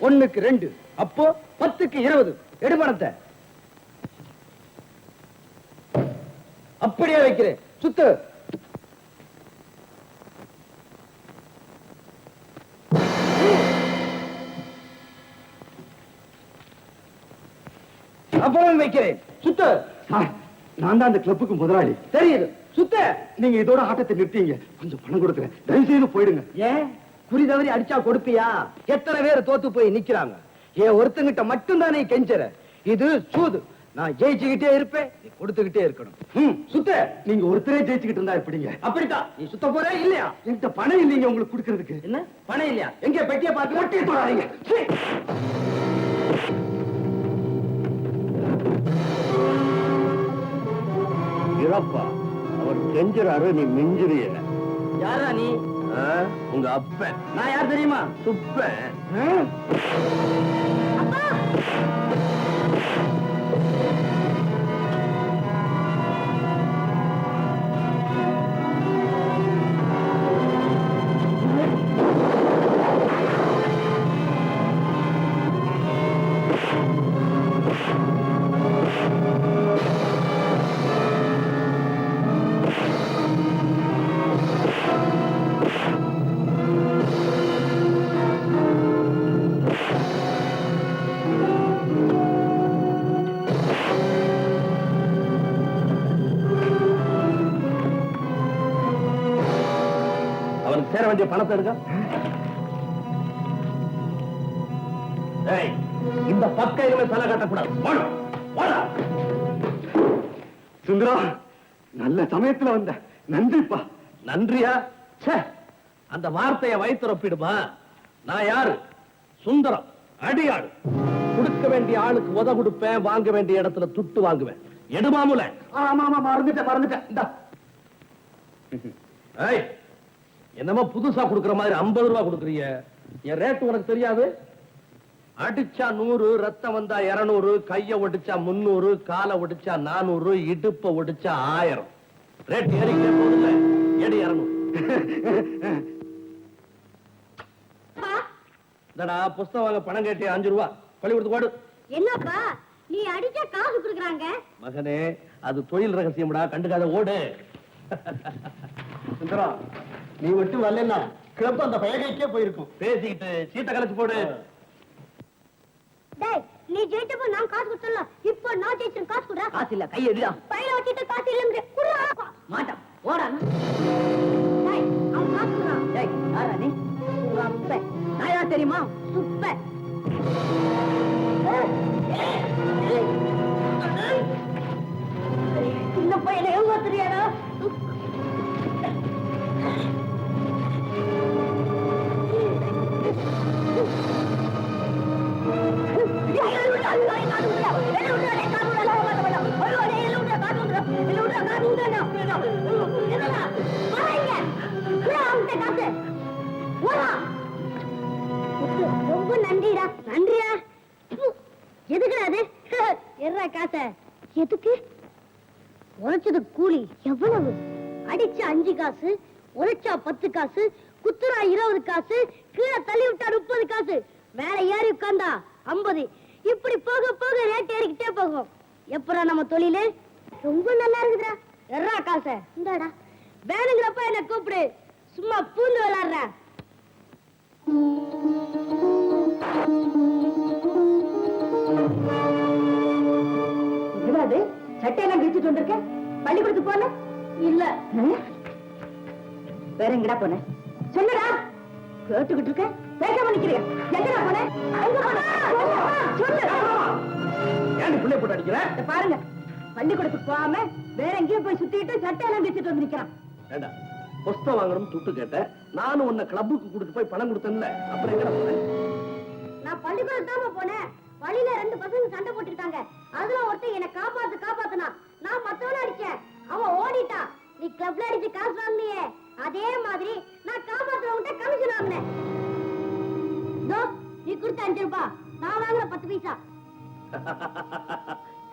1க்கு 2 அப்போ 10க்கு 20 எடுபணத்தை அப்படியே வைக்கிறேன் சுத்து அப்புறம் வைக்கிறேன் சுத்து நான் தான் அந்த கிளப்புக்கு முதலாளி. தெரியுது சுத்த. நீங்க இதோட ஆட்டத்தை நிறுத்தீங்க. கொஞ்சம் பணம் கொடுக்குறேன், தயவு செய்து போயிடுங்க. ஏன் குறி தவறி அடிச்சா கொடுப்பியா? எத்தனை பேர் தோத்து போய் நிக்கிறாங்க. ஏன் ஒருத்தங்கிட்ட மட்டும் தானே கெஞ்சற? இது சூது. நான் ஜெயிச்சுக்கிட்டே இருப்பேன், நீ கொடுத்துக்கிட்டே இருக்கணும். சுத்த. நீங்க ஒருத்தரே ஜெயிச்சுக்கிட்டு இருந்தா எப்படிங்க? அப்படித்தான். நீ சுத்த போற இல்லையா? என்கிட்ட பணம் இல்லைங்க உங்களுக்கு கொடுக்கறதுக்கு. என்ன பணம் இல்லையா? எங்க பெட்டியை பார்த்து ஒட்டியை தொடாதீங்க. இறப்பா, அவர் கெஞ்சுறாரு, நீ மிஞ்சுறிய. யாரா நீ? உங்க அப்ப. நான் யார் தெரியுமா? சுப்ப. சேர வேண்டிய பணத்தை எடுக்க. இந்த பக்கையிலுமே தலை கட்டக்கூடாது. சுந்தரா, நல்ல சமயத்துல வந்த. நன்றிப்பா. நன்றியா? அந்த வார்த்தையை வயிற்றுப்பிடுமா? நான் யாரு? சுந்தரம், அடியாடு. கொடுக்க வேண்டிய ஆளுக்கு உத கொடுப்பேன், வாங்க வேண்டிய இடத்துல துட்டு வாங்குவேன். எடுமாமுல. ஆமா ஆமா, மறந்துட்டேன். என்னமா புதுசா கொடுக்கற மாதிரி 50 ரூபாய் கொடுக்கறீங்க? என் ரேட் உனக்கு தெரியாது? அடிச்சா 100, ரத்தம் வந்தா 200, கைய ஒடிச்சா 300, காலை ஒடிச்சா 400, இடுப்ப ஒடிச்சா 1000. ரேட் ஏறிக்கிட்டே போகுதுல்ல, ஏடி 200. இந்தடா புஸ்தகம் வாங்க பணம் கேட்டே 5 ரூபாய். பள்ளிக்கூடத்துக்கு ஓடு. என்னப்பா நீ அடிச்சா காசு கொடுக்குறாங்க? மகனே, அது தொழில் ரகசியம்டா, கண்டுக்காத, ஓடு. சுந்தரா, நீ விட்டு வரலன்னா கிளப் அந்த பயகைக்கே போயிருக்கும். பேசிக்கிட்டு சீட்டை கலைச்சு போடு. டேய், நீ ஜெயிச்சப்போ நான் காசு கொடுத்தல, இப்போ நான் ஜெயிச்சேன், காசு குடுறா. காசு இல்ல, கை எடுடா. பையில வச்சிட்டு காசு இல்லங்க குடுறா. மாட்டான் ஓடா. டேய், அவன் காசு குடுறா. டேய், யாரா நீ? உங்க அப்ப. நான் யார் தெரியுமா? சுப்ப. இந்த பையனை ஏமாத்துறியாடா? ரொம்ப நன்றிடா. நன்றியா? எதுக்குடா அது? எர்ரா காச எதுக்கு? உழைச்சது கூலி எவ்வளவு? அடிச்சா 5 காசு, உழைச்சா 10 காசு, குத்துரா 20 காசு, கீழே தள்ளி விட்டா 30 காசு, மேல ஏறி உட்கார்ந்தா 50. இப்படி போக போக ரேட் ஏறிக்கிட்டே போகும். எப்பரா நம்ம தொழிலு? ரொம்ப நல்லா இருக்குடா. எர்ரா காச இந்தாடா. வேணுங்கிறப்ப என்ன கூப்பிடு, சும்மா பூந்து விளையாடுற. என்னது சட்டையெல்லாம் கிழிச்சிட்டு வந்திருக்க? பள்ளிக்கூடத்துக்கு போன? இல்ல. வேற எங்கடா போன? சொல்லுடா. கேட்டுக்கிட்டு இருக்க, பேசாம நிக்கிறியா? எங்கடா போன? எங்க போன? சொல்லு. ஏன் பிள்ளை போட்டு அடிக்கிற? பாருங்க, பள்ளிக்கூடத்துக்கு போகாம வேற எங்கேயும் போய் சுத்திட்டு சட்டையெல்லாம் கிழிச்சிட்டு வந்து நிக்கிறான். ஏண்டா, புஸ்தகம் வாங்கணும் துட்டு கேட்டேன். நானும் உன்னை கிளப்புக்கு கூட்டிட்டு போய் பணம் கொடுத்தேன்ல, அப்புறம் எங்கடா போனேன்? நான் பள்ளிக்கூடத்தாம போனேன். வழியில 2 பசங்க சண்டை போட்டுட்டாங்க. அதுல ஒருத்தன் என்ன காப்பாத்துனா, நான் மத்தவன அடிச்சேன். அவன் ஓடிட்டான். நீ கிளப்ல அடிச்சு காசு வாங்கினியே, அதே மாதிரி நான் காப்பாத்துறவங்கிட்ட கமிஷன் வாங்கினேன். நீ கொடுத்த 5 ரூபாய், நான் வாங்குற 10 பைசா.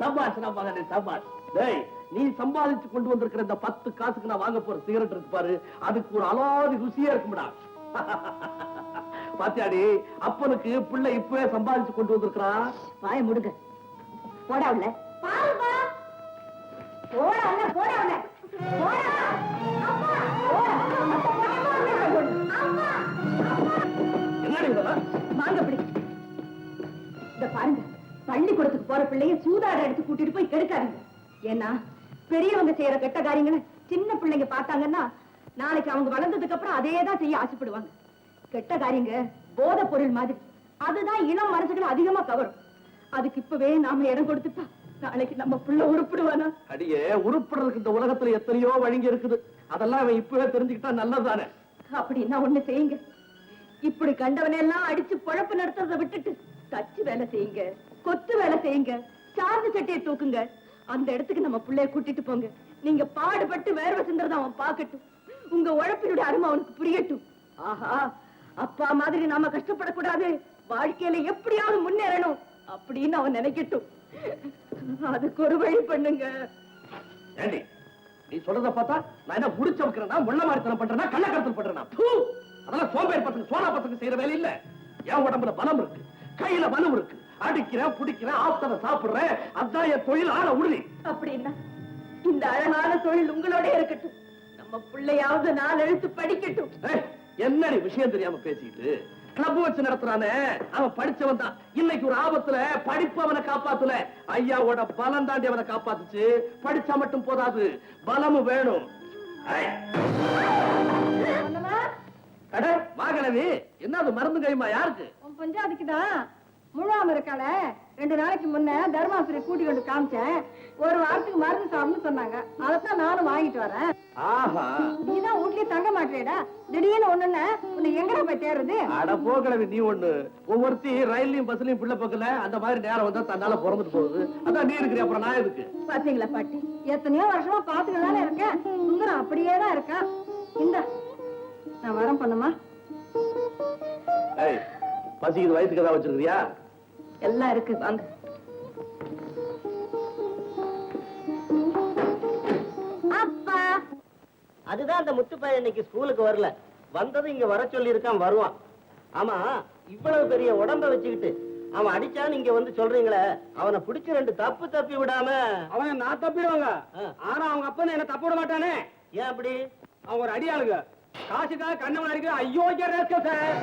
சபாஷ் மகனே, சபாஷ். டேய், நீ சம்பாதிச்சு கொண்டு வந்திருக்கிற இந்த 10 காசுக்கு நான் வாங்க போற சிகரெட் இருக்கு பாரு, அதுக்கு ஒரு அலாதி ருசியா இருக்கும்டா. பாத்தியாடி அப்பனுக்கு பிள்ளை இப்பவே சம்பாதிச்சு கொண்டு வந்திருக்கிறான். வாய முடுங்க. போடா உள்ள. பாருப்பா போடா உள்ள போடா உள்ள போடா அம்மா அம்மா என்னடி இதெல்லாம்? வாங்க அப்படி. இந்த பாருங்க, பள்ளிக்கூடத்துக்கு போற பிள்ளைய சூதாட எடுத்து கூட்டிட்டு போய் கெடுக்காதீங்க. ஏன்னா பெரியவங்க செய்யற கெட்ட காரியங்களை சின்ன பிள்ளைங்க பார்த்தாங்கன்னா நாளைக்கு அவங்க வளர்ந்ததுக்கு அப்புறம் அதேதான் செய்ய ஆசைப்படுவாங்க. கெட்ட காரியங்க போதை பொருள் மாதிரி, அதுதான் இளம் மனசுகளை அதிகமா கவரும். அதுக்கு இப்பவே நாம இடம் கொடுத்துட்டா நாளைக்கு நம்ம புள்ள உருப்பிடுவானா? அடியே, உருப்படுறதுக்கு இந்த உலகத்துல எத்தனையோ வழிங்க இருக்குது. அதெல்லாம் அவன் இப்பவே தெரிஞ்சுக்கிட்டா நல்லதுதானே. அப்படின்னா ஒண்ணு செய்யுங்க. இப்படி கண்டவனெல்லாம் அடிச்சு பொழப்பு நடத்துறதை விட்டுட்டு தச்சு வேலை செய்யுங்க, கொத்து வேலை செய்யுங்க, சார்ந்த சட்டையை தூக்குங்க. அந்த இடத்துக்கு நம்ம பிள்ளைய கூட்டிட்டு போங்க. நீங்க பாடுபட்டு வேர்வை சிந்தறத அவன் பார்க்கட்டும். உங்க உழைப்பினுடைய அருமை அவனுக்கு புரியட்டும். ஆஹா, அப்பா மாதிரி நாம கஷ்டப்படக்கூடாது, வாழ்க்கையில எப்படியாவது முன்னேறணும் அப்படின்னு அவன் நினைக்கட்டும். அதுக்கு ஒரு வழி பண்ணுங்க. ஏண்டி, நீ சொல்றத பார்த்தா நான் என்ன முடிச்ச வைக்கிறேன்னா, முள்ள மாதிரித்தனம் பண்றேன்னா, கள்ளக்கடத்தல் பண்றேன்னா? அதெல்லாம் சோம்பேறி பசங்க சோனா பசங்க செய்யற வேலை இல்ல. என் உடம்புல பலம் இருக்கு, கையில பலம் இருக்கு. அடிக்கிறேன், புடிக்கிறேன், ஆப்தனை சாப்பிடுறேன். அதான் என் தொழில். ஆன உறுதி. அப்படின்னா இந்த அழகான தொழில் உங்களோட இருக்கட்டும். நம்ம பிள்ளையாவது 4 எழுத்து படிக்கட்டும். என்னடி விஷயம் தெரியாம பேசிட்டு கிளப் வச்சு நடத்துறானே, அவன் படிச்சவன் தான். இன்னைக்கு ஒரு ஆபத்துல படிப்பு அவனை காப்பாத்துல. ஐயாவோட பலம் தாண்டி அவனை காப்பாத்துச்சு. படிச்சா மட்டும் போதாது, பலமும் வேணும். அட வாகனவி, என்ன அது மருந்து கைமா? யாருக்கு? உன் பஞ்சாதிக்குதான். முழாம இருக்கால, 2 நாளைக்கு முன்ன தர்மாசுரை கூட்டி கொண்டு காமிச்சேன். ஒரு வாரத்துக்கு மருந்து சாப்பிடுன்னு சொன்னாங்க. அதைத்தான் நானும் வாங்கிட்டு வரேன். ஆஹா, நீதான் வீட்லயே தங்க மாட்டேடா. திடீர்னு ஒண்ணுன்னு உன்னை எங்கடா போய் தேடுறது? அட போகலவி, நீ ஒண்ணு. ஒவ்வொருத்தி ரயிலையும் பஸ்லயும் பிள்ளை பக்கல அந்த மாதிரி நேரம் வந்தா தன்னால பிறந்துட்டு போகுது. அதான் நீ இருக்கிற, அப்புறம் நான் எதுக்கு? பாத்தீங்களா பாட்டி, எத்தனையோ வருஷமா பாத்துட்டு தானே இருக்கேன். சுந்தரம் அப்படியே தான் இருக்கான். இந்த நான் வரம் பண்ணுமா? ஏய், பசிக்குது, வயிற்றுக்கு ஏதாவது வச்சிருக்கியா? எல்லாம் இருக்கு, வாங்க. அப்பா அதுதான் அந்த முத்து பையன் இன்னைக்கு ஸ்கூலுக்கு வரல. வந்தது இங்க வர சொல்லி இருக்கான், வருவான். ஆமா, இவ்வளவு பெரிய உடம்ப வச்சுக்கிட்டு அவன் அடிச்சான்னு இங்க வந்து சொல்றீங்களே, அவனை பிடிச்சு 2 தப்பு தப்பி விடாம. அவன் நான் தப்பிடுவாங்க. ஆனா அவங்க அப்பா என்ன தப்ப விட மாட்டானே. ஏன் அப்படி? அவங்க ஒரு அடியாளுங்க. காசுக்காக கண்ணவன் அடிக்கிற அயோக்கிய ரேஸ்கல் சார்.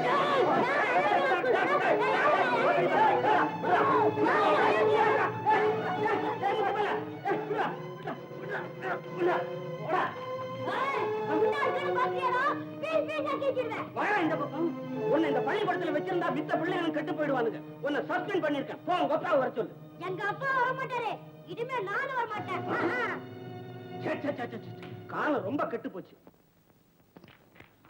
இந்த பக்கம் உன்னை இந்த பள்ளிக்கூடத்துல வச்சிருந்தா மித்த பிள்ளைகளும் கெட்டு போயிடுவானுங்க. உன்னை சஸ்பெண்ட் பண்ணிருக்கேன். போ, உங்க அப்பா வர சொல்லு. எங்க அப்பா வர மாட்டாரு. இனிமே நானும் வர மாட்டேன். சே, சே, சே, சே, சே. காலம் ரொம்ப கெட்டு போச்சு.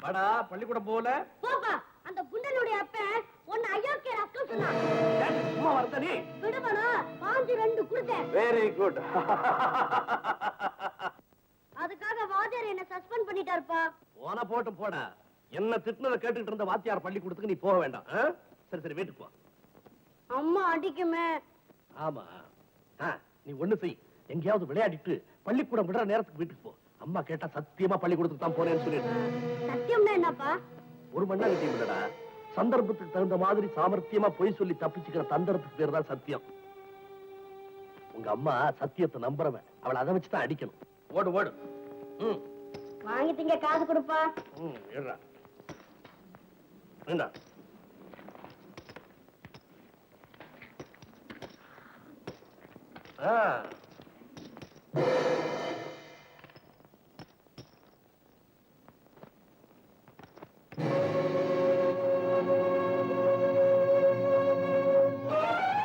வாடா, பள்ளிக்கூடம் போல. போப்பா, அந்த குண்டனுடைய அப்ப உன்னை அயோக்கிய ரக்கம் சொன்னான். சும்மா வரத நீ. விடுமனா, பாஞ்சு 2 கொடுத்தேன். Very good. அதுக்காக வாத்தியார் என்ன சஸ்பெண்ட் பண்ணிட்டாருப்பா. போன போட்டு போடா. என்ன திட்டுனதை கேட்டுட்டு இருந்த வாத்தியார் பள்ளிக்கூடத்துக்கு நீ போக வேண்டாம். சரி சரி, வீட்டுக்கு போ. அம்மா அடிக்குமே. ஆமா, நீ ஒண்ணு செய். எங்கேயாவது விளையாடிட்டு பள்ளிக்கூடம் விடுற நேரத்துக்கு வீட்டுக்கு போ. அம்மா கேட்டா சத்தியமா பள்ளிக்கூடத்துக்கு தான் போறேன்னு சொல்லிடு. சத்தியம்னா என்னப்பா? ஒரு மண்ணாங்கட்டியும் விடடா. சந்தர்ப்பத்துக்கு தகுந்த மாதிரி சாமர்த்தியமா பொய் சொல்லி தப்பிச்சுக்கிற தந்திரத்துக்கு பேர் தான் சத்தியம். உங்க அம்மா சத்தியத்தை நம்புறவன். அவளை அதை வச்சுதான் அடிக்கணும். ஓடு ஓடு. வாங்கிட்டீங்க, காசு கொடுப்பா. ஏறா என்ன?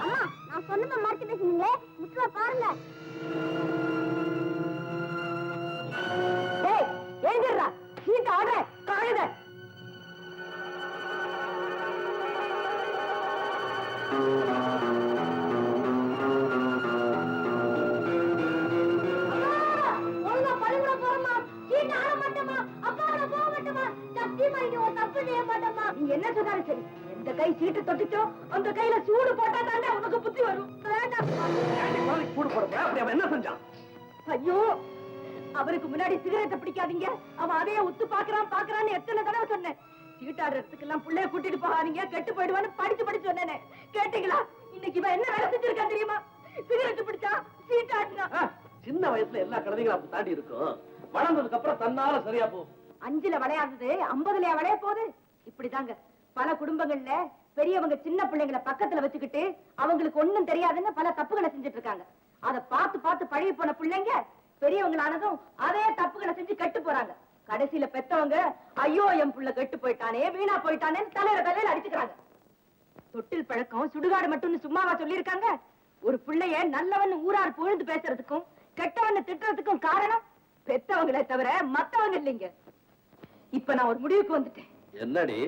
அம்மா, நான் சொன்னதை மறைச்சு பேசுனீங்களே, முத்துல பாருங்க. டேய், எழுந்திருடா. சீட்டு ஆடுற காயுத. ஒழுங்கா பள்ளிக்கூடம் போறோமா? சீட்டு ஆட மாட்டோமா? அப்பாவோட போக மாட்டோமா? சத்தியமா இனி ஒரு தப்பு செய்ய மாட்டோமா? நீ என்ன சொன்னாலும் சரி, எந்த கை சீட்டு தொட்டுச்சோ அந்த கையில சூடு போட்டா தானே உனக்கு புத்தி வரும். வேண்டாம். கூடு போட அப்படி அவன் என்ன செஞ்சான்? ஐயோ, அவருக்கு முன்னாடி சிகரெட்டை பிடிக்காதீங்க, அவன் அதையே உத்து பாக்குறான்னு எத்தனை தடவை சொன்னேன். சீட்டாடுறதுக்கு எல்லாம் பிள்ளைய கூட்டிட்டு போகாதீங்க, கெட்டு போயிடுவான்னு படிச்சு சொன்னேனே, கேட்டீங்களா? இன்னைக்கு இவன் என்ன வேலை செஞ்சிருக்கான் தெரியுமா? சிகரெட் பிடிச்சா, சீட்டாடுனா. சின்ன வயசுல எல்லா கழுதைகளும் அப்படி தாண்டி இருக்கும். வளர்ந்ததுக்கு அப்புறம் தன்னால சரியா போகும். 5ல விளையாடுறது 50லயா விளைய போகுது? இப்படிதாங்க பல குடும்பங்கள்ல பெரியவங்க சின்ன பிள்ளைங்களை பக்கத்துல வச்சுக்கிட்டு அவங்களுக்கு ஒண்ணும் தெரியாதுன்னு பல தப்புகளை செஞ்சுட்டு இருக்காங்க. அதை பார்த்து பார்த்து பழகி போன பிள்ளைங்க பெரியவங்களானதும் அதே தப்புகளை செஞ்சு கெட்டு போறாங்க. கடைசியில பெத்தவங்க ஐயோ என் புள்ள கெட்டு போயிட்டானே, வீணா போயிட்டானே தலையில அடிச்சுக்கிறாங்க. தொட்டில் பழக்கம் சுடுகாடு மட்டும்னு சும்மாவா சொல்லியிருக்காங்க? ஒரு பிள்ளைய நல்லவன் ஊரார் புகழ்ந்து பேசுறதுக்கும் கெட்டவன் திட்டுறதுக்கும் காரணம் பெத்தவங்களே தவிர மத்தவங்க இல்லைங்க. இப்ப நான் ஒரு முடிவுக்கு வந்துட்டேன். என்னடி?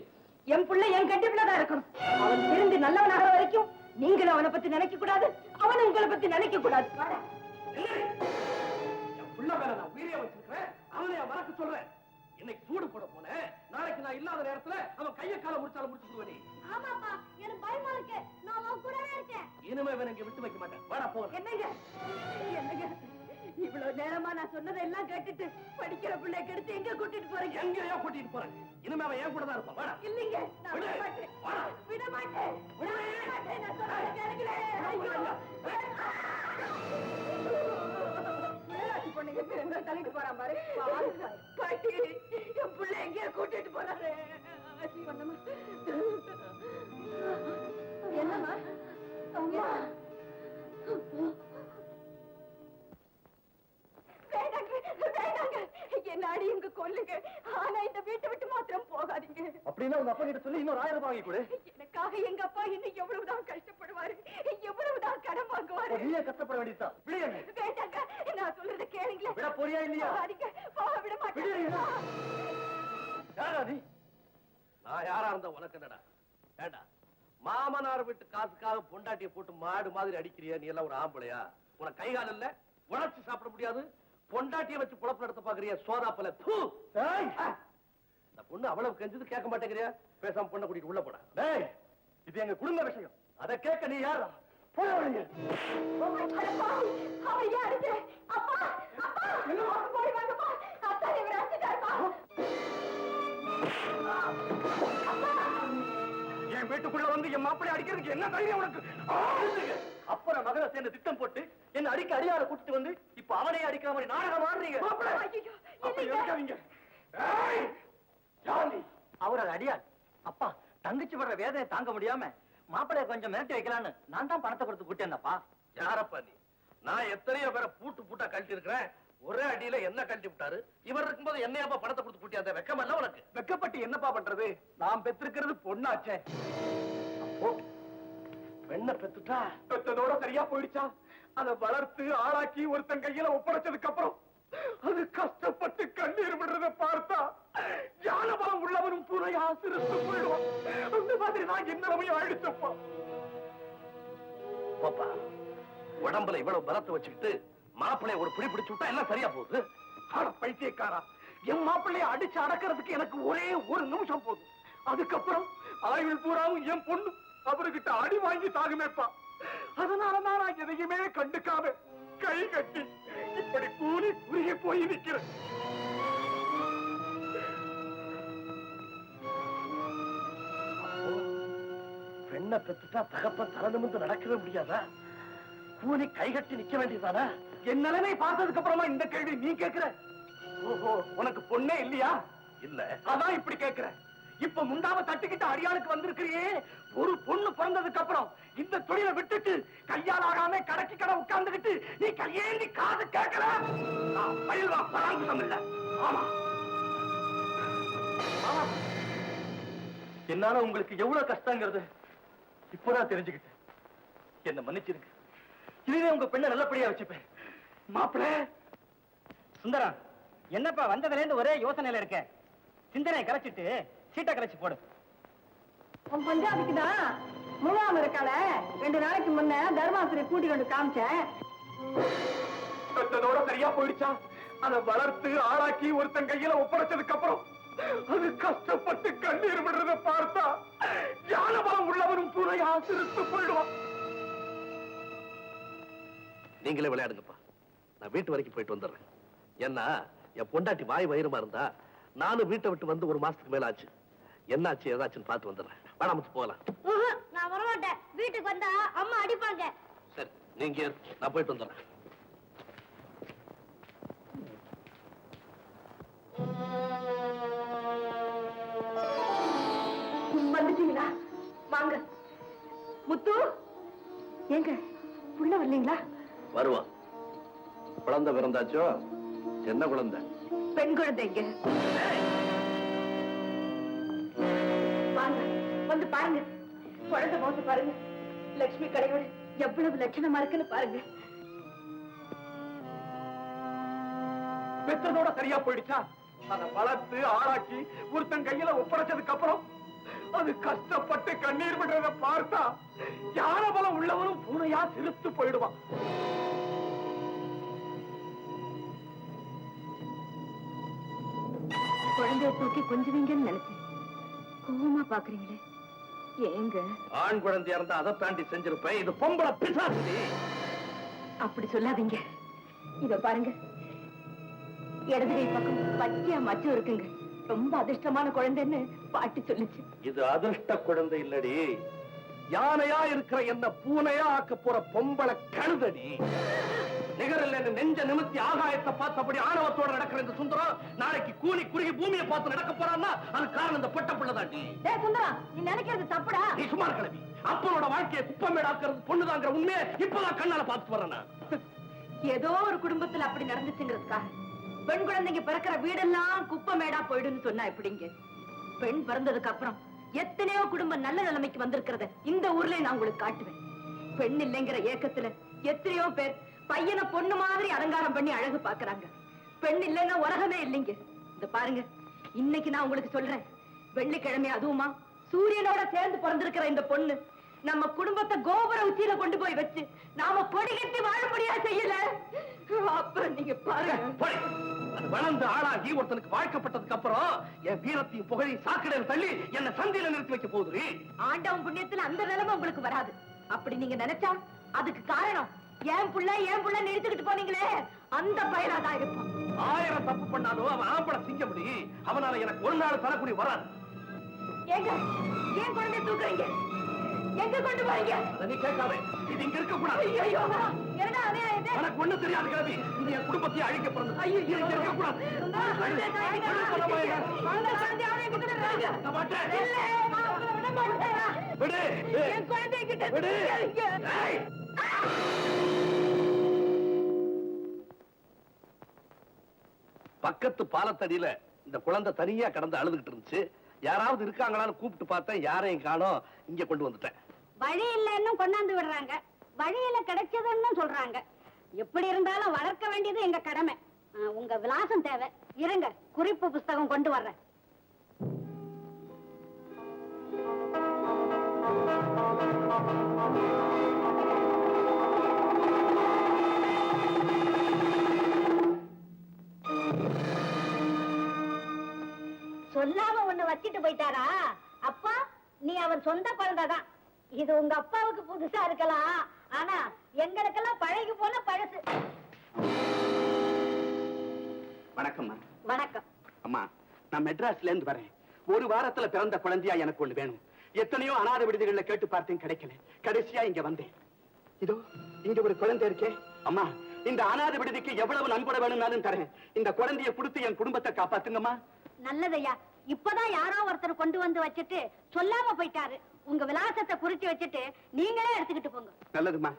என் புள்ள என் கண்டிப்புலதான் இருக்கணும். அவன் திரும்பி நல்லவனாக வரைக்கும் நீங்களும் அவனை பத்தி நினைக்க கூடாது, அவன் உங்களை பத்தி நினைக்க கூடாது. என் புள்ள மேல நான் உயிரியா வச்சிருக்கிறேன், அவனைய மறக்க சொல்றேன். இன்னைக்கு சூடு போட போனேன், நாளைக்கு நான் இல்லாத நேரத்துல அவன் கைய கால முடிச்சாலும் முடிச்சு விடுவேன். ஆமாப்பா, எனக்கு பயமா இருக்கு. நான் உன் கூடவே இருக்கேன். இனிமே இவனை இங்க விட்டு வைக்க மாட்டேன். வாடா போறேன். என்னங்க என்னங்க இவ்வளவு நேரமா நான் சொன்னதெல்லாம் கேட்டுட்டு படிக்கிற பிள்ளை கெடுத்து எங்க கூட்டிட்டு போறீங்க? எங்கேயோ கூட்டிட்டு போறேன். இனிமே அவன் என் கூட தான் இருப்பான். வாடா. இல்லைங்க, நான் விட மாட்டேன். விட மாட்டேன். நான் சொல்றதை கேளுங்களேன். ஏதாச்சும் பொண்ணுங்க திரும்ப தள்ளிட்டு போறான் பாரு. பாட்டி, என் பிள்ளை எங்கேயோ கூட்டிட்டு போறாரு. என்னம்மா? அம்மா, என்ன அடியுங்க, கொல்லுங்க. ஆனா இந்த வீட்டை விட்டு மாத்திரம் போகாதீங்க. அப்படின்னா உங்க அப்பா கிட்ட சொல்லி இன்னொரு 1000 ரூபாய் வாங்கி கொடு. எனக்காக எங்க அப்பா இன்னும் எவ்வளவுதான் கஷ்டப்படுவாரு, எவ்வளவுதான் கடன் வாங்குவாரு. நீயே கஷ்டப்பட வேண்டியதுதான். வேண்டாங்க, நான் சொல்றத கேளுங்களேன். விட போறியா இல்லையா? போக விட மாட்டேன். யாரா நீ? நான் யாரா இருந்தா உனக்கு என்னடா? ஏண்டா மாமனார் வீட்டு காசுக்காக பொண்டாட்டியை போட்டு மாடு மாதிரி அடிக்கிறியா? நீ எல்லாம் ஒரு ஆம்பளையா? உனக்கு கை கால் இல்ல, உழைச்சு சாப்பிட முடியாது, பொண்டாட்டியை வச்சு குழப்பம் நடத்த பாக்குறியா? சோதாப்பல. இந்த பொண்ணு அவ்வளவு கெஞ்சது கேட்க மாட்டேங்கிறியா? பேசாம பொண்ணை கூட்டிட்டு உள்ள போட. இது எங்க குடும்ப விஷயம், அதை கேட்க நீ யாரா? அவர் யாரு? அப்பா, அப்பா, போய் வாங்கப்பா. அப்பா இவர் அடிச்சிட்டாருப்பா. என் வீட்டுக்குள்ள வந்து என் மாப்பிள்ளை அடிக்கிறதுக்கு என்ன தைரியம் உனக்கு? அப்புறம் மகளை சேர்ந்து திட்டம் போட்டு என்ன அடிக்க அடியார கூட்டிட்டு வந்து இப்ப அவனே அடிக்கிற மாதிரி நாடகம் ஆடுறீங்க. அவர் அது அடியாள். அப்பா, தங்கச்சி படுற வேதனை தாங்க முடியாம மாப்பிளைய கொஞ்சம் மிரட்டி வைக்கலான்னு நான் தான் பணத்தை கொடுத்து கூட்டேன்ப்பா. யாரப்பா நீ? நான் எத்தனையோ பேரை பூட்டா கழட்டி இருக்கிறேன், ஒரே அடியில என்ன கழட்டி விட்டாரு. இவர் இருக்கும்போது என்னையாப்பா பணத்தை கொடுத்து கூட்டி? அந்த வெக்கம் இல்ல உனக்கு? வெக்கப்பட்டு என்னப்பா பண்றது? நான் பெற்றிருக்கிறது பொண்ணாச்சே. அப்போ பெண்ணை பெத்துட்டா பெத்ததோட சரியா போயிடுச்சா? அதை வளர்த்து ஆளாக்கி ஒருத்தன் கையில ஒப்படைச்சதுக்கு அப்புறம் அது கஷ்டப்பட்டு கண்ணீர் விடுறத பார்த்தா ஞானபலம் உள்ளவனும் பூனையா சிரித்து போயிடுவான். அந்த மாதிரி நான் என்ன ஆயிடுச்சப்பா. பாப்பா, உடம்புல இவ்வளவு பலத்தை வச்சுக்கிட்டு மாப்பிள்ளைய ஒரு பிடி பிடிச்சு விட்டா எல்லாம் சரியா போகுது. பைத்தியக்காரா, என் மாப்பிள்ளைய அடிச்சு அடக்கிறதுக்கு எனக்கு ஒரே ஒரு நிமிஷம் போதும். அதுக்கப்புறம் ஆயுள் பூராவும் என் பொண்ணு அவர்கிட்ட அடி வாங்கி தாகுமேப்பா. அதனாலதான் நான் எதையுமே கண்டுக்காம கை கட்டி இப்படி கூலி குறுகி போய் நிற்கிறேன். பெண்ணை பெற்றுட்டா தகப்பன் தலை நிமிர்ந்து நடக்கவே முடியாதா? கூலி கை கட்டி நிக்க வேண்டியதானா? என் நிலைமை பார்த்ததுக்கு அப்புறமா இந்த கேள்வி நீ கேட்கிற? ஓஹோ, உனக்கு பொண்ணே இல்லையா? இல்ல, அதான் இப்படி கேட்கிற. இப்ப முண்டாம தட்டிக்கிட்டு அடியாளுக்கு வந்திருக்கிறியே. ஒரு பொண்ணு பிறந்ததுக்கு அப்புறம் இந்த தொழிலை விட்டுட்டு கையால் ஆகாம கடைக்கு கடை உட்கார்ந்துகிட்டு நீ கையேந்தி காது கேட்கல. பயில்வா பராங்குசம் இல்ல. ஆமா, என்னால உங்களுக்கு எவ்வளவு கஷ்டங்கிறது இப்பதான் தெரிஞ்சுக்கிட்டேன். என்ன மன்னிச்சிருக்கு. இனிமே உங்க பெண்ணை நல்லபடியா வச்சுப்பேன். மாப்பிள்ள சுந்தரம், என்னப்பா வந்ததுல இருந்து ஒரே யோசனையில இருக்க? சிந்தனை கரைச்சிட்டு சீட்டை கரைச்சு போடு. உன் பஞ்சாபிக்குதான் முகாம் இருக்கால, 2 நாளைக்கு முன்ன தர்மாசுரை கூட்டி கொண்டு காமிச்சேன். பெத்ததோட சரியா போயிடுச்சா? அதை வளர்த்து ஆளாக்கி ஒருத்தன் கையில ஒப்படைச்சதுக்கு அப்புறம் அது கஷ்டப்பட்டு கண்ணீர் விடுறத பார்த்தா ஞானபலம் உள்ளவனும் பூனையா சிரித்து போயிடுவான். நீங்களே விளையாடுங்கப்பா, நான் வீட்டு வரைக்கும் போயிட்டு வந்துடுறேன். ஏன்னா என் பொண்டாட்டி வாய் வயிறுமா இருந்தா நானும் வீட்டை விட்டு வந்து 1 மாசத்துக்கு மேல ஆச்சு. என்னாச்சு ஏதாச்சும் பார்த்து வந்துடுறேன். வாடா முத்து போகலாம். நான் வரமாட்டேன். வீட்டுக்கு வந்தா அம்மா அடிப்பாங்க. சரி நீங்க இரு, நான் போயிட்டு வந்துடுறேன். வந்துட்டீங்களா? வாங்க. முத்து ஏங்க உள்ள வரலீங்களா? வருவான். குழந்தை பிறந்தாச்சோ? என்ன குழந்தை? பெண் குழந்தைங்க. வாங்க வந்து பாருங்க. குழந்தை மோச பாருங்க. லட்சுமி கடையோட எவ்வளவு லட்சணமா இருக்குன்னு பாருங்க. பெற்றதோட சரியா போயிடுச்சா? அதை வளர்த்து ஆளாக்கி ஒருத்தன் கையில ஒப்படைச்சதுக்கு அப்புறம் அது கஷ்டப்பட்டு கண்ணீர் விடுறத பார்த்தா யானை பலம் உள்ளவனும் பூனையா சிரித்து போயிடுவான். குழந்தைய தூக்கி கொஞ்சுவீங்கன்னு நினைச்சேன். கோவமா பாக்குறீங்களே ஏங்க? ஆண் குழந்தையா இருந்தா அதை தாண்டி செஞ்சிருப்பேன். இது பொம்பளை பிசாசு. அப்படி சொல்லாதீங்க. இத பாருங்க, இடது கை பக்கம் பச்சையா மச்சம் இருக்குங்க. ரொம்ப அதிர்ஷ்டமான குழந்தைன்னு பாட்டி சொல்லுச்சு. இது அதிர்ஷ்ட குழந்தை இல்லடி, யானையா இருக்கிற என்ன பூனையா ஆக்க போற பொம்பளை கழுதடி. நிகரில் நெஞ்ச நிமித்தி ஆகாயத்தை பார்த்தபடி ஆணவத்தோட நடக்கிற இந்த சுந்தரம் நாளைக்கு கூலி குறுகி பூமியை பார்த்து நடக்க போறான்னா அது காரணம் இந்த பொட்ட பிள்ளைதாண்டி. சுந்தரம், நீ நினைக்கிறது தப்புடா. நீ சுமார் கிளவி. அப்பனோட வாழ்க்கையை குப்பமேடாக்குறது பொண்ணுதாங்கிற உண்மையை இப்பதான் கண்ணால பார்த்து வரேன். ஏதோ ஒரு குடும்பத்துல அப்படி நடந்துச்சுங்கிறதுக்காக பெண் குழந்தைங்க பிறக்கிற வீடெல்லாம் குப்பமேடா போயிடுன்னு சொன்னா எப்படிங்க? பெண் பிறந்ததுக்கு அப்புறம் எத்தனையோ குடும்பம் நல்ல நிலைமைக்கு வந்திருக்கிறத இந்த ஊர்ல நான் உங்களுக்கு காட்டுவேன். பெண் இல்லைங்கிற ஏக்கத்துல எத்தனையோ பேர் பையனை பொண்ணு மாதிரி அலங்காரம் பண்ணி அழகு பாக்குறாங்க. பெண் இல்லைன்னா உலகமே இல்லைங்க. இந்த பாருங்க, இன்னைக்கு நான் உங்களுக்கு சொல்றேன், வெள்ளிக்கிழமை அதுவுமா சூரியனோட சேர்ந்து பிறந்திருக்கிற இந்த பொண்ணு நம்ம குடும்பத்தை கோபுர உச்சியில கொண்டு போய் வச்சு நாம கொடி கட்டி வாழும்படியா செய்யல. அப்புறம் நீங்க பாருங்க, வளர்ந்து ஆளாகி ஒருத்தனுக்கு வாழ்க்கப்பட்டதுக்கு அப்புறம் என் வீரத்தையும் புகழை சாக்கடையில் தள்ளி என்ன சந்தையில நிறுத்தி வைக்க போகுது. ஆண்டவன் புண்ணியத்துல அந்த நிலைமை உங்களுக்கு வராது. அப்படி நீங்க நினைச்சா அதுக்கு காரணம் ஏன் புள்ள நிறுத்திக்கிட்டு போனீங்களே அந்த பயனாதான் இருப்பான். 1000 தப்பு பண்ணாலும் அவன் ஆம்பளை சிங்க முடி. அவனால எனக்கு ஒரு நாள் தரக்குடி வராது. ஏங்க ஏன் குழந்தை தூக்குறீங்க? எங்க கொண்டு போறீங்க? நீ கேட்காத, இது இங்க இருக்க கூடாது. ஐயோ, என்னடா அநியாயம்? எனக்கு ஒண்ணு தெரியாது கிழவி. இது என் குடும்பத்தை அழிக்க பிறந்தது. ஐயோ, இது இங்க இருக்க கூடாது. விடு, என் குழந்தை கிட்ட விடு. பக்கத்து பாலத்தடியில இந்த குழந்தை தனியா கடந்து அழுதுகிட்டு இருந்துச்சு. யாராவது இருக்காங்களான்னு கூப்பிட்டு பார்த்தேன், யாரையும் காணோம். இங்க கொண்டு வந்துட்டேன். வழி இல்லைன்னு கொண்டாந்து விடுறாங்க, வழியில கிடைச்சதுன்னு சொல்றாங்க. எப்படி இருந்தாலும் வளர்க்க வேண்டியது எங்க கடமை. உங்க விலாசம் தேவை. இருங்க, குறிப்பு புஸ்தகம் கொண்டு வர்றேன். சொல்லாம ஒண்ணு வச்சிட்டு போயிட்டாரா? அப்பா, நீ அவர் சொந்த குழந்தைதான். இது உங்க அப்பாவுக்கு புதுசா இருக்கலாம், ஆனா எங்களுக்கெல்லாம் பழகி போன பழசு. வணக்கம்மா. வணக்கம். அம்மா, நான் மெட்ராஸ்ல இருந்து வரேன். ஒரு வாரத்துல பிறந்த குழந்தையா எனக்கு ஒண்ணு வேணும். எத்தனையோ அநாத விடுதிகள்ல கேட்டு பார்த்தேன், கிடைக்கல. கடைசியா இங்க வந்தேன். இதோ இங்க ஒரு குழந்தை இருக்கே. அம்மா, இந்த அநாத விடுதிக்கு எவ்வளவு நன்கொடை வேணும்னாலும் தரேன். இந்த குழந்தைய கொடுத்து என் குடும்பத்தை காப்பாத்துங்கம்மா. நல்லதையா, இப்பதான் யாரோ ஒருத்தர் கொண்டு வந்து வச்சுட்டு சொல்லாம போயிட்டாரு. உங்க விலாசத்தை குறிச்சு வச்சுட்டு நீங்களே எடுத்துக்கிட்டு போங்க. நல்லதுமா.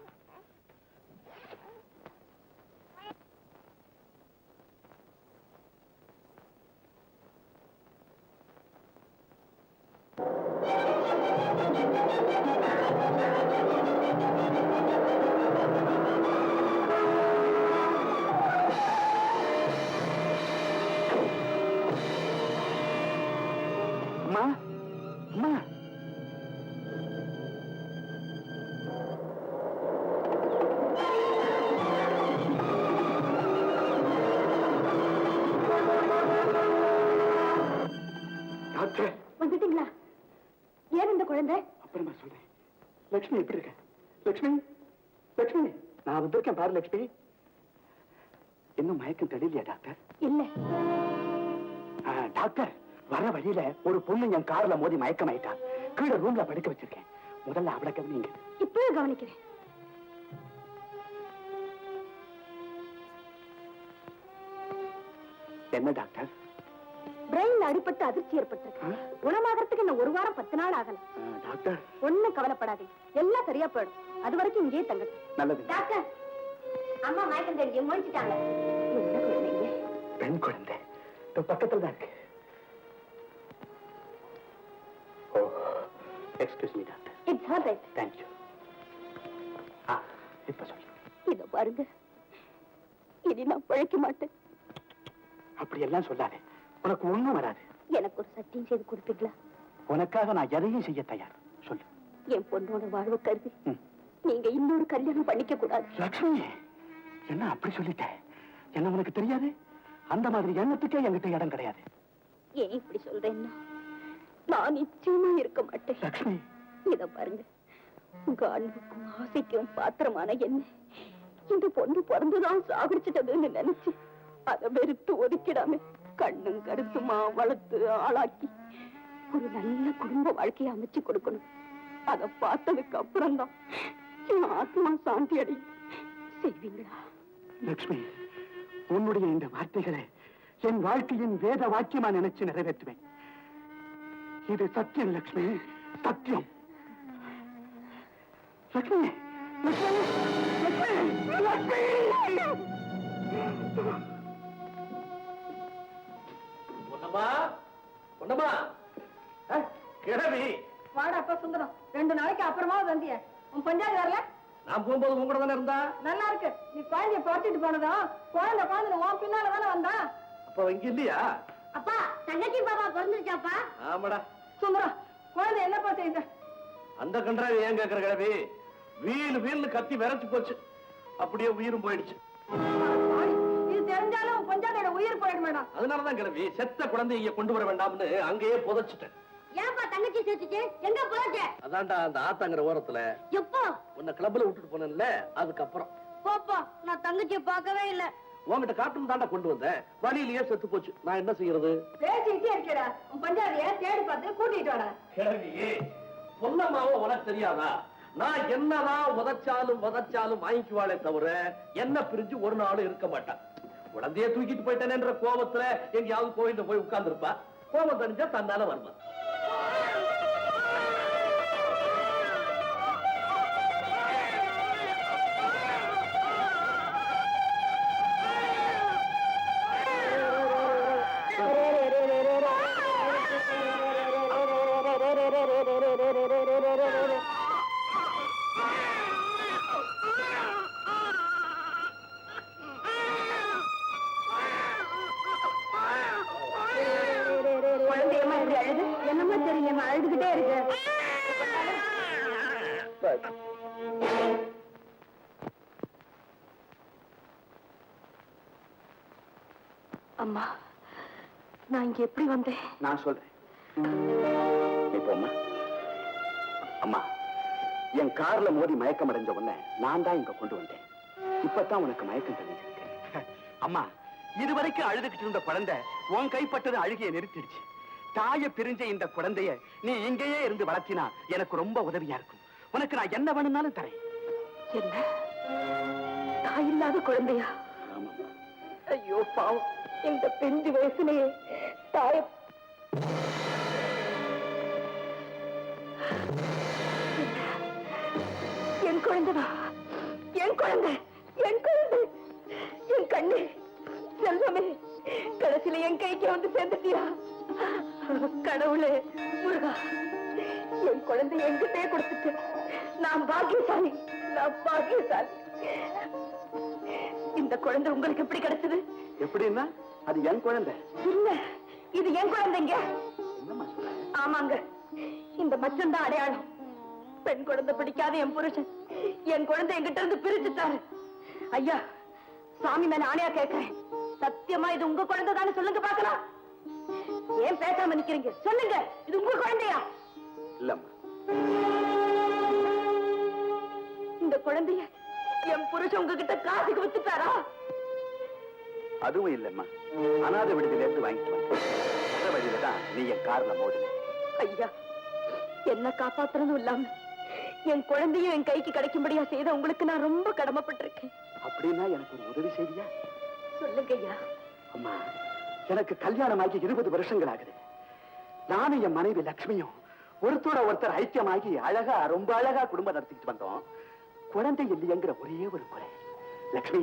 அம்மா, அம்மா, டாக்டர் வந்துட்டீங்களா? ஏன் இந்த குழந்தை? அப்புறமா சொல்றேன். லட்சுமி எப்படி இருக்க? லட்சுமி, லட்சுமி, நான் வந்திருக்கேன் பாரு. லட்சுமி, இன்னும் மயக்கம் தெரியலையா டாக்டர்? இல்ல டாக்டர், வர வழியில ஒரு பொண்ணு என் கார்ல மோதி மயக்கமாயிட்டா. கீழே ரூம்ல படுக்க வச்சிருக்கேன். முதல்ல அவளை கவனிங்க. இப்பவே கவனிக்கிறேன். என்ன டாக்டர்? பிரெயின்ல அடிபட்டு அதிர்ச்சி ஏற்பட்டிருக்கு. குணமாகறதுக்கு இன்னும் 1 வாரம் 10 நாள் ஆகல. டாக்டர் ஒண்ணும் கவலைப்படாதீங்க, எல்லாம் சரியா போயிடும். அது வரைக்கும் இங்கேயே தங்கட்டும். நல்லது. டாக்டர், அம்மா மயக்கம் தெரிஞ்சு முடிச்சிட்டாங்க. என்ன குழந்தைங்க? பெண் குழந்தை பக்கத்துல தான் இருக்கு. Oh, excuse me doctor. It's all right. Thank you. இப்ப சொல்லு. இத பாருங்க, இனி நான் பழைக்க மாட்டேன். அப்படி எல்லாம் சொல்லாதே, உனக்கு ஒண்ணும் வராது. எனக்கு ஒரு சத்தியம் செய்து கொடுப்பீங்களா? உனக்காக நான் எதையும் செய்ய தயார். சொல்லு. என் பொண்ணோட வாழ்வு கருதி ம். நீங்க இன்னொரு கல்யாணம் பண்ணிக்க கூடாது. லட்சுமி, என்ன அப்படி சொல்லிட்ட? என்ன உனக்கு தெரியாது? அந்த மாதிரி எண்ணத்துக்கே என்கிட்ட இடம் கிடையாது. ஏன் இப்படி சொல்றேன்னா, நான் நிச்சயமா இருக்க மாட்டேன். லட்சுமி, இத பாருங்க, உங்க அன்புக்கும் ஆசைக்கும் பாத்திரமான என்ன இந்த பொண்ணு பிறந்துதான் சாகடிச்சிட்டதுன்னு நினைச்சு அதை வெறுத்து ஒதுக்கிடாம கண்ணும் கருத்துமா வளர்த்து ஆளாக்கி ஒரு நல்ல குடும்ப வாழ்க்கையை அமைச்சு கொடுக்கணும். அதை பார்த்ததுக்கு அப்புறம் தான் என் ஆத்மா சாந்தி அடையும். செய்வீங்களா? லட்சுமி, உன்னுடைய இந்த வார்த்தைகளை என் வாழ்க்கையின் வேத வாக்கியமா நினைச்சு நிறைவேற்றுவேன். இது சத்தியம் லட்சுமி, சத்தியம். லட்சுமி, லட்சுமி, லட்சுமி, லட்சுமி. பொன்னம்மா, பொன்னம்மா, கிழவி. வாடாப்பா சுந்தரம், 2 நாளைக்கு அப்புறமா வந்திய. உன் பஞ்சாதி வரல? நான் போகும்போது உங்க கூட தானே இருந்தா. நல்லா இருக்கு. நீ குழந்தைய பார்த்துட்டு போனதும் குழந்தை உன் பின்னால தானே வந்தா. அப்ப இங்க இல்லையா? அப்பா, தங்கச்சி பாப்பா பிறந்துருச்சாப்பா? ஆமாடா. சுந்தரம், குழந்தை என்னப்பா செய்த? அந்த கன்றாவி ஏன் கேக்குற கிழவி? வீல் கத்தி விரைச்சு போச்சு, அப்படியே உயிரும் போயிடுச்சு. இது தெரிஞ்சாலும் உன் பஞ்சாதியோட உயிர் போயிட மேடம். அதனாலதான் கிழவி செத்த குழந்தைய இங்க கொண்டு வர வேண்டாம்னு அங்கேயே புதைச்சிட்டேன். ஏன்பா தங்கச்சி சேர்த்துச்சு? எங்க போச்ச? அதான்டா அந்த ஆத்தாங்கிற ஓரத்துல எப்போ? உன்னை கிளப்ல விட்டுட்டு போனேன்ல, அதுக்கப்புறம். போப்பா, நான் தங்கச்சியை பார்க்கவே இல்ல. உன்கிட்ட காட்டுன்னு தாண்டா கொண்டு வந்தேன். வழியிலேயே செத்து போச்சு. நான் என்ன செய்யறது? பேசிட்டே இருக்கடா. உன் பஞ்சாதிய தேடி பார்த்து கூட்டிட்டு வாடா. கிழவி, பொன்னம்மாவோ உனக்கு தெரியாதா? நான் என்னதான் உதச்சாலும் வாங்கிக்குவாளே தவிர என்ன பிரிஞ்சு ஒரு நாளும் இருக்க மாட்டான். குழந்தைய தூக்கிட்டு போயிட்டேன்ற கோபத்துல எங்கேயாவது கோயில்ல போய் உட்கார்ந்து இருப்பா. கோபம் தெரிஞ்சா தன்னால வருமா. குழந்தையம்மா இப்படி அழுது என்னம்மா தெரியுமா? அழுதுகிட்டே இருக்கு. அம்மா, நான் இங்க எப்படி வந்தேன்? நான் சொல்றேன். இப்போ அம்மா, அம்மா, என் கார்ல மோதி மயக்கம் அடைஞ்ச உடனே நான் தான் இங்க கொண்டு வந்தேன். இப்பதான் உனக்கு மயக்கம் தெரிஞ்சிருக்கு. அம்மா, இதுவரைக்கும் அழுதுகிட்டு இருந்த குழந்தை உன் கைப்பட்டது அழுகையை நிறுத்திடுச்சு. தாய பிரிஞ்ச இந்த குழந்தைய நீ இங்கேயே இருந்து வளர்த்தினா எனக்கு ரொம்ப உதவியா இருக்கும். உனக்கு நான் என்ன வேணும்னாலும் தரேன். என்ன, தாய் இல்லாத குழந்தையா? ஆமா. ஐயோ பாவம், இந்த பிஞ்சு வயசுலயே தாய என் குழந்தைதா, என் குழந்தை, என் குழந்தை, என் கண்ணு, செல்வமே, கடைசியில என் கைக்கு வந்து சேர்ந்துட்டியா? கடவுளே, முருகா, என் குழந்தை என்கிட்டே கொடுத்துட்டு நான் பாக்கியசாலி, நான் பாக்கியசாலி. இந்த குழந்தை உங்களுக்கு எப்படி கிடைச்சது? எப்படின்னா அது என் குழந்தை இல்ல, இது என் குழந்தைங்க. என்னம்மா சொல்ற? ஆமாங்க, இந்த மச்சம் தான் அடையாளம். பெண் குழந்தை பிடிக்காத என் புருஷன் என் குழந்தை என்கிட்ட இருந்து பிரிச்சுட்டாரு. ஐயா, சாமி மேல ஆணையா கேட்கிறேன், சத்தியமா இது உங்க குழந்தை தானே சொல்லுங்க பாக்கலாம். ஏன் பேசாம நிக்கிறீங்க? சொல்லுங்க, இது உங்க குழந்தையா? இல்லம்மா. இந்த குழந்தைய என் புருஷன் உங்ககிட்ட காசுக்கு வித்துட்டாரா? அதுவும் இல்லம்மா, அநாத விடுதியில இருந்து வாங்கிட்டு வந்தேன். வழியில தான் நீ என் கார்ல மோதின. ஐயா, என்ன காப்பாத்துறதும் இல்லாம என் குழந்தையும் என் கைக்கு கிடைக்கும்படியா செய்த உங்களுக்கு நான் ரொம்ப கடமைப்பட்டிருக்கேன். அப்படின்னா எனக்கு ஒரு உதவி செய்வியா? சொல்லுங்க ஐயா. அம்மா, எனக்கு கல்யாணமாகி 20 வருஷங்கள் ஆகுது. நானும் என் மனைவி லட்சுமியும் ஒருத்தரோட ஒருத்தர் ஐக்கியமாகி அழகா, ரொம்ப அழகா குடும்பம் நடத்திட்டு வந்தோம். குழந்தை இல்லையங்கிற ஒரே ஒரு குறை. லட்சுமி,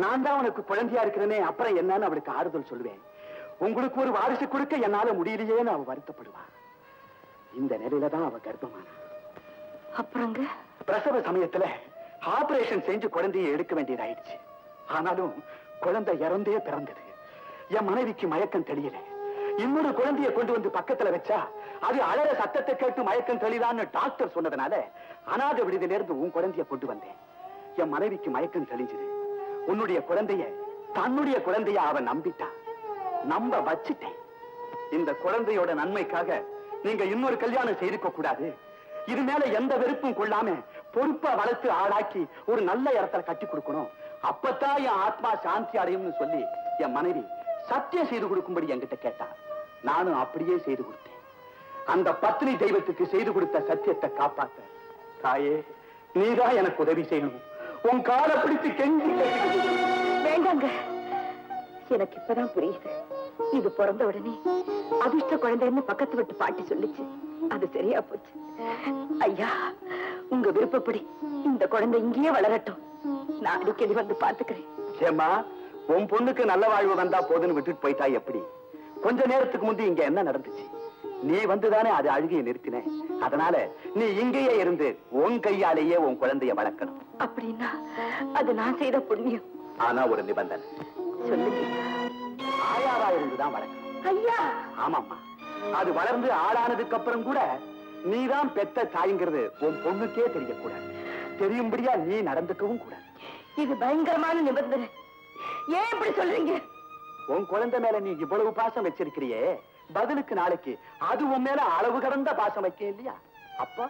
நான் தான் உனக்கு குழந்தையா இருக்கிறேனே, அப்புறம் என்னன்னு அவளுக்கு ஆறுதல் சொல்லுவேன். உங்களுக்கு ஒரு வாரிசு கொடுக்க என்னால முடியலையேன்னு அவ வருத்தப்படுவா. இந்த நிலையில தான் அவ கர்ப்பமானா. அப்புறங்க பிரசவ சமயத்துல ஆபரேஷன் செஞ்சு குழந்தையை எடுக்க வேண்டியதாயிடுச்சு. ஆனாலும் குழந்தை இறந்தே பிறந்தது. என் மனைவிக்கு மயக்கம் தெரியல. இன்னொரு குழந்தைய கொண்டு வந்து பக்கத்துல வச்சா அது அழற சத்தத்தை கேட்டு மயக்கம் தெளிதான்னு டாக்டர் சொன்னதுனால அநாத விடுதியில இருந்து உன் குழந்தைய கொண்டு வந்தேன். என் மனைவிக்கு மயக்கம் தெளிஞ்சது. உன்னுடைய குழந்தைய தன்னுடைய குழந்தைய அவன் நம்பிட்டா. நம்ப வச்சுட்டேன். இந்த குழந்தையோட நன்மைக்காக நீங்க இன்னொரு கல்யாணம் செய்திருக்க கூடாது. இது மேல எந்த வெறுப்பும் கொள்ளாம பொறுப்பா வளர்த்து ஆளாக்கி ஒரு நல்ல இடத்துல கட்டி கொடுக்கணும். அப்பத்தான் என் ஆத்மா சாந்தி அடையும்னு சொல்லி என் மனைவி சத்தியம் செய்து கொடுக்கும்படி என்கிட்ட கேட்டா. நானும் அப்படியே செய்து கொடுத்தேன். அந்த பத்னி தெய்வத்துக்கு செய்து கொடுத்த சத்தியத்தை காப்பாத்த தாயே, நீதான் எனக்கு உதவி செய்யணும். உன் காலை பிடித்து கெஞ்சி வேண்டாங்க. எனக்கு இப்பதான் புரியுது. இது பிறந்த உடனே அதிர்ஷ்ட குழந்தைன்னு பக்கத்து விட்டு பாட்டி சொல்லிச்சு. அது சரியா போச்சு. ஐயா, உங்க விருப்பப்படி இந்த குழந்தை இங்கேயே வளரட்டும். நான் அடிக்கடி வந்து பாத்துக்கிறேன். ஏம்மா, உன் பொண்ணுக்கு நல்ல வாழ்வு வந்தா போதுன்னு விட்டுட்டு போயிட்டா எப்படி? கொஞ்ச நேரத்துக்கு முந்தி இங்க என்ன நடந்துச்சு? நீ வந்துதானே அது அழுகையை நிறுத்தின. அதனால நீ இங்கேயே இருந்து உன் கையாலேயே உன் குழந்தைய வளர்க்கணும். அப்படின்னா அது நான் செய்த புண்ணியம். ஆனா ஒரு நிபந்தனை. சொல்லுங்க. ஆயாவா இருந்துதான் வளர்க்கணும். ஐயா. ஆமாம்மா, அது வளர்ந்து ஆளானதுக்கு அப்புறம் கூட நீதான் பெத்த தாய்ங்கிறது உன் பொண்ணுக்கே தெரியக்கூடாது. தெரியும்படியா நீ நடந்துக்கவும் கூடாது. இது பயங்கரமான நிபந்தனை. ஏன் இப்படி சொல்றீங்க? உன் குழந்தை மேல நீ இவ்வளவு பாசம் வச்சிருக்கிறியே, பதிலுக்கு நாளைக்கு அது உன் மேல அளவு கடந்த பாசம் வைக்க இல்லையா? அப்ப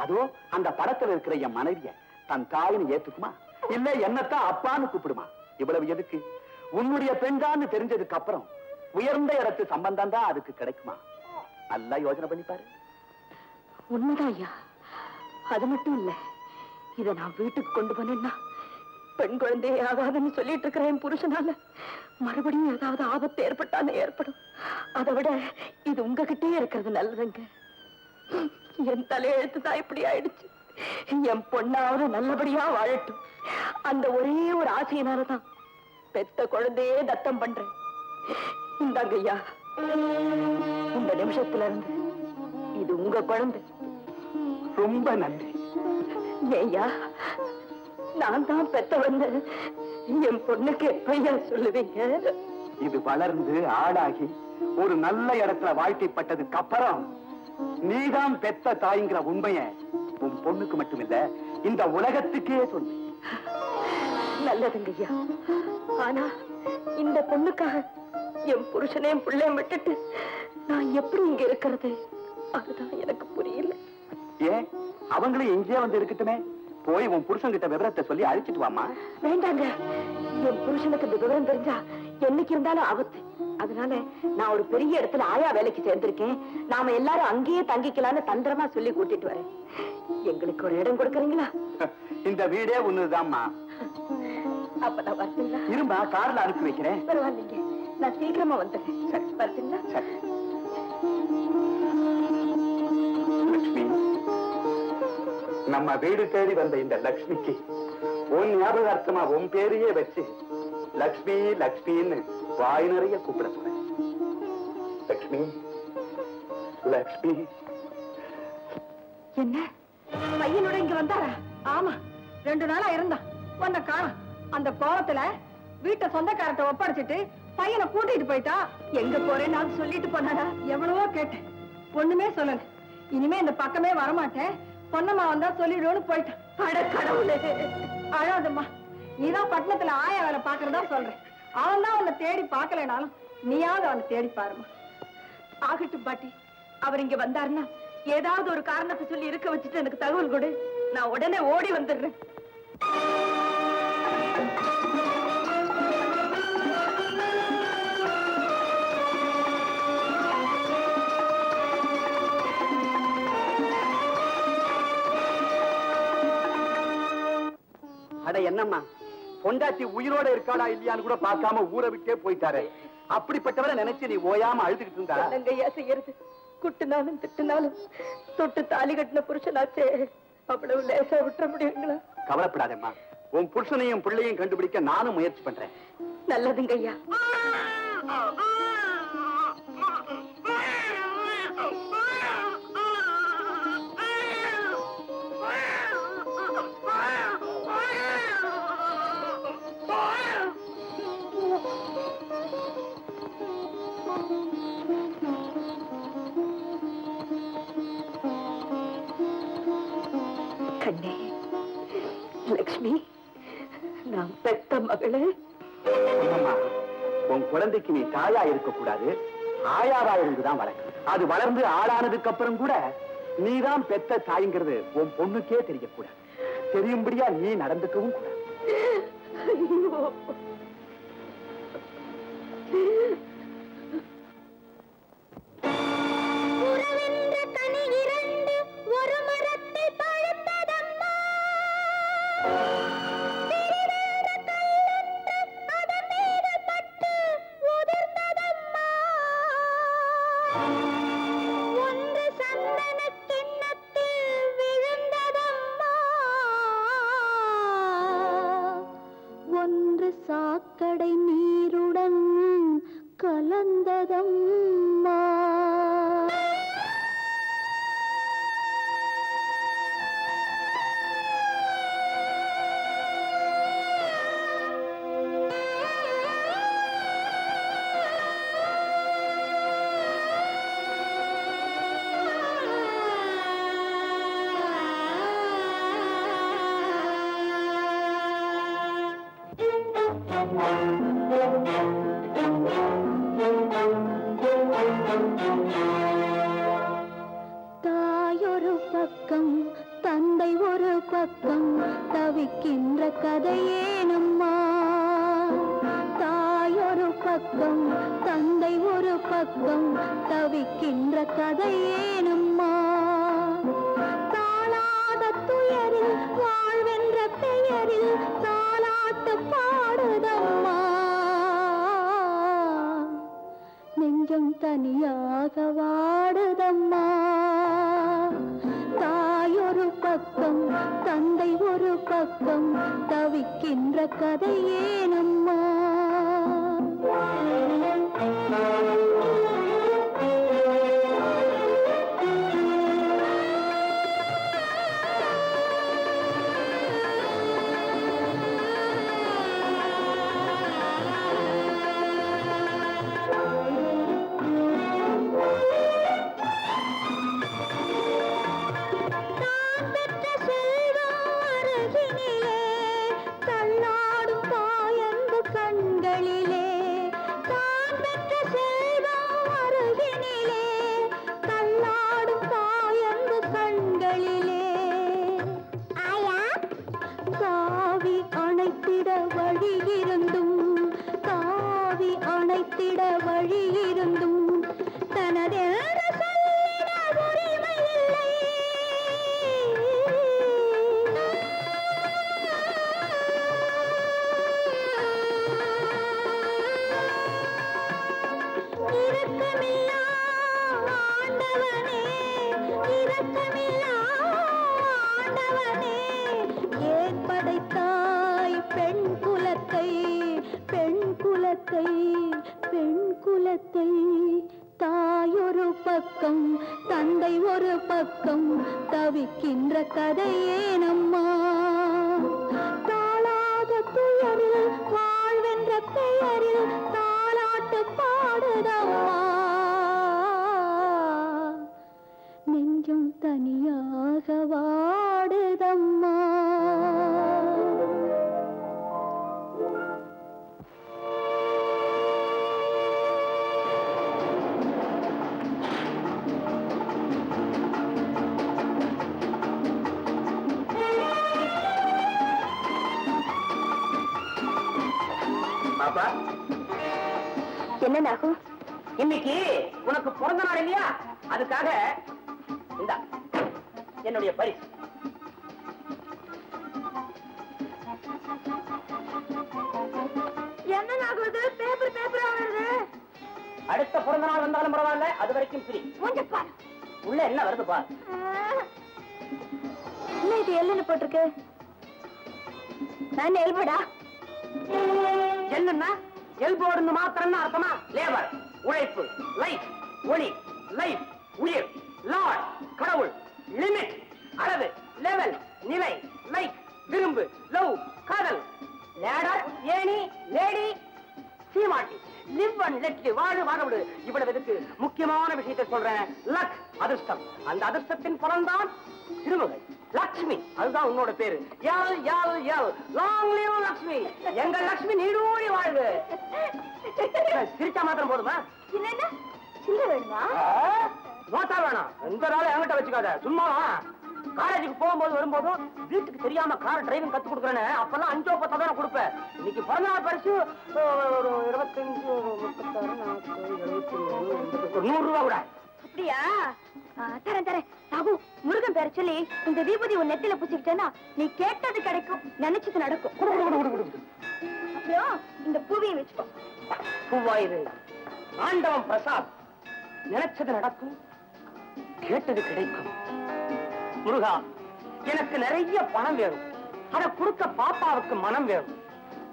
அதோ அந்த படத்துல இருக்கிற என் மனைவிய தன் தாயின்னு ஏத்துக்குமா? இல்ல என்னத்தான் அப்பான்னு கூப்பிடுமா? இவ்வளவு எதுக்கு? உன்னுடைய பெண்தான்னு தெரிஞ்சதுக்கு அப்புறம் உயர்ந்த இடத்து சம்பந்தம் தான் அதுக்கு கிடைக்குமா? நல்லா யோசனை பண்ணி பாரு. உண்மைதான் ஐயா. அது மட்டும் இல்ல, இத நான் வீட்டுக்கு கொண்டு போனேன்னா பெண் குழந்தையே ஆகாதுன்னு சொல்லிட்டு இருக்கிற என் புருஷனால மறுபடியும் ஏதாவது ஆபத்து ஏற்பட்டாலும் ஏற்படும். அதை விட இது உங்ககிட்டயே இருக்கிறது நல்லதுங்க. என் தலையெழுத்து தான் இப்படி ஆயிடுச்சு. என் பொண்ணாவது நல்லபடியா வாழட்டும். அந்த ஒரே ஒரு ஆசையினாலதான் பெத்த குழந்தையே தத்தம் பண்றேன். இந்தாங்க ஐயா, இந்த நிமிஷத்துல இருந்து இது உங்க குழந்தை. ரொம்ப நன்றி. ஐயா, நான் தான் பெத்த வந்து என் பொண்ணுக்கு எப்பையா சொல்லுவீங்க? இது வளர்ந்து ஆளாகி ஒரு நல்ல இடத்துல வாழ்க்கைப்பட்டதுக்கு அப்புறம் நீதான் பெத்த தாய்ங்கிற உண்மைய உன் பொண்ணுக்கு மட்டுமில்ல இந்த உலகத்துக்கே சொல்லு. நல்லதுங்க ஐயா. ஆனா இந்த பொண்ணுக்காக என் புருஷனையும் பிள்ளையும் விட்டுட்டு நான் எப்படி இங்க இருக்கிறது? அதுதான் எனக்கு புரியல. ஏன் அவங்களும் எங்கேயே வந்து இருக்கட்டுமே. போய் உன் புருஷன் கிட்ட விவரத்தை சொல்லி அழிச்சிட்டு வாமா. வேண்டாங்க. என் புருஷனுக்கு இந்த விவரம் தெரிஞ்சா என்னைக்கு இருந்தாலும் ஆபத்து. அதனால நான் ஒரு பெரிய இடத்துல ஆயா வேலைக்கு சேர்ந்திருக்கேன். நாம எல்லாரும் அங்கேயே தங்கிக்கலான்னு தந்திரமா சொல்லி கூட்டிட்டு வரேன். எங்களுக்கு ஒரு இடம் கொடுக்கறீங்களா? இந்த வீடே ஒண்ணுதாம்மா. அப்ப நான் வரட்டுங்களா? இருமா, கார்ல அனுப்பி வைக்கிறேன். பரவாயில்லைங்க, நான் சீக்கிரமா வந்துடுறேன். வரட்டுங்களா? லட்சுமி, நம்ம வீடு தேடி வந்த இந்த லட்சுமிக்கு உன் ஞாபகார்த்தமா உன் பேரையே வச்சு லட்சுமி லட்சுமின்னு வாய் நிறைய கூப்பிட போறேன். லட்சுமி லட்சுமி. என்ன பையனோட இங்க வந்தாரா? ஆமா, 2 நாளா இருந்தான். உன்னை காணோம். அந்த கோவத்துல வீட்டை சொந்தக்காரத்தை ஒப்படைச்சிட்டு பையனை கூட்டிட்டு போயிட்டா. எங்க போறேன்னு சொல்லிட்டு போனாடா. எவ்வளவோ கேட்டேன், ஒண்ணுமே சொல்லல. இனிமே இந்த பக்கமே வரமாட்டேன், பொன்னம்மா வந்தா சொல்லிடுவோன்னு போயிட்டான். அட கடவுளே. அழாதம்மா, நீதான் பட்டணத்துல ஆயா வேலை பாக்குறதா சொல்றேன். அவன் தான் உன்னை தேடி பார்க்கலனாலும் நீயாவது அவனை தேடி பாருமா. ஆகட்டும் பாட்டி, அவர் இங்க வந்தாருன்னா ஏதாவது ஒரு காரணத்தை சொல்லி இருக்க வச்சுட்டு எனக்கு தகவல் கொடு. நான் உடனே ஓடி வந்துடுறேன். அட என்னம்மா, பொண்டாட்டி உயிரோட இருக்காளா இல்லையான்னு கூட பார்க்காம ஊரை விட்டே போயிட்டாரு. அப்படிப்பட்டவரை நினைச்சு நீ ஓயாம அழுதுகிட்டு இருந்தா என்னங்கய்யா செய்யறது? குட்டுனாலும் திட்டுனாலும் தொட்டு தாலி கட்டின புருஷனாச்சே, அவ்வளவு லேசா விட்டுற முடியுங்களா? கவலைப்படாதேம்மா, உன் புருஷனையும் பிள்ளையும் கண்டுபிடிக்க நானும் முயற்சி பண்றேன். நல்லதுங்கய்யா. கண்ணே, லக்ஷ்மி, நான் பெத்த மகளே. அம்மா, உன் குழந்தைக்கு நீ தாயா இருக்க கூடாது, ஆயாவா இருந்துதான் வளர்க்க. அது வளர்ந்து ஆளானதுக்கு அப்புறம் கூட நீதான் பெத்த தாய்ங்கிறது உன் பொண்ணுக்கே தெரியக்கூடாது. தெரியும்படியா நீ நடந்துக்கவும் கூடாது. ஐயோ, உறவென்ற கனி இரண்டு ஒரு மரத்தில் பழுத்ததம்மா. பிரிவான கல்லொன்று அதன் மீது பட்டு உதிர்ந்ததம்மா. ஒன்று சந்தனக் கிண்ணத்தில் விழுந்ததம்மா. ஒன்று சாக்கடை நீருடன் கலந்ததம்மா. தாயொரு பக்கம் தந்தை ஒரு பக்கம் தவிக்கின்ற கதையேனம்மா. தாயொரு பக்கம் தந்தை ஒரு பக்கம் தவிக்கின்ற கதையேனம்மா. தாளாத துயரில் வாழ்வென்ற பெயரில் தாலாட்டு பாடுதம்மா. நெஞ்சம் தனியாக வாடுதம்மா. தாயொரு பக்கம் தந்தை ஒரு பக்கம் தவிக்கின்ற கதையேனம்மா. தாயொரு பக்கம் தந்தை ஒரு பக்கம் தவிக்கின்ற கதையேனம்மா. தாளாத துயரில் வாழ்வென்ற பெயரில் தாலாட்டு பாடுதம்மா. நெஞ்சம் தனியாக வாடுதம்மா. பாப்பா, என்ன நாகு? இன்னைக்கு உனக்கு பிறந்த நாள் இல்லையா? அதுக்காக என்னுடைய பரிசு. அடுத்த பிறந்த நாள் வந்தாலும் பரவாயில்ல, அது வரைக்கும் ஃப்ரீ. உள்ள என்ன வருது பார். என்ன இது எல்லுன்னு போட்டிருக்கு? நான் எல்போடா. என்னன்னா எல்போர்டு மாத்திரம் அர்த்தமா? லேபர், உழைப்பு, லைஃப், ஒளி, லைஃப், உயிர், லார்ட், கடவுள், லிமிட், அளவு, லெவல், நிலை, லைக், விரும்பு, லவ், காதல், லேடர், ஏணி, lady, Seematti, live and let live, வாழு வாழ விடு. இவ்வளவு இதுக்கு முக்கியமான விஷயத்தை சொல்றேன். லக், அதிர்ஷ்டம். அந்த அதிர்ஷ்டத்தின் பலன்தான் திருமகள் லக்ஷ்மி. அதுதான் உன்னோட பேரு. L L L, long live Lakshmi. எங்க லக்ஷ்மி நீடூழி வாழ்வு. சிரிச்சா மாத்திரம் போதுமா? என்னன்னா சில்ல வேணுமா? நோட்டா வேணாம். எந்த நாளும் என்கிட்ட வச்சுக்காத. சும்மாவா? காலேஜுக்கு போகும்போது வரும்போதும் வீட்டுக்கு தெரியாம கார் டிரைவிங் கத்து கொடுக்குறேன்னு அப்பெல்லாம் 5 10 தான் கொடுப்பேன். இன்னைக்கு பிறந்த நாள் பரிசு ஒரு 25 36 40 77 100 ரூபா கூட. அப்படியா? தரேன் தரேன். சாகு, முருகன் பேரை சொல்லி இந்த தீபதி உன் நெத்தில பூச்சிக்கிட்டேன்னா நீ கேட்டது கிடைக்கும், நினைச்சது நடக்கும். அப்புறம் இந்த பூவையும் வச்சுக்கோ. பூவாயிரு. ஆண்டவன் பிரசாத். நினைச்சது நடக்கும், கேட்டது கிடைக்கும். முருகா, எனக்கு நிறைய பணம் வேணும். அதை கொடுக்க பாப்பாவுக்கு மனம் வேணும்.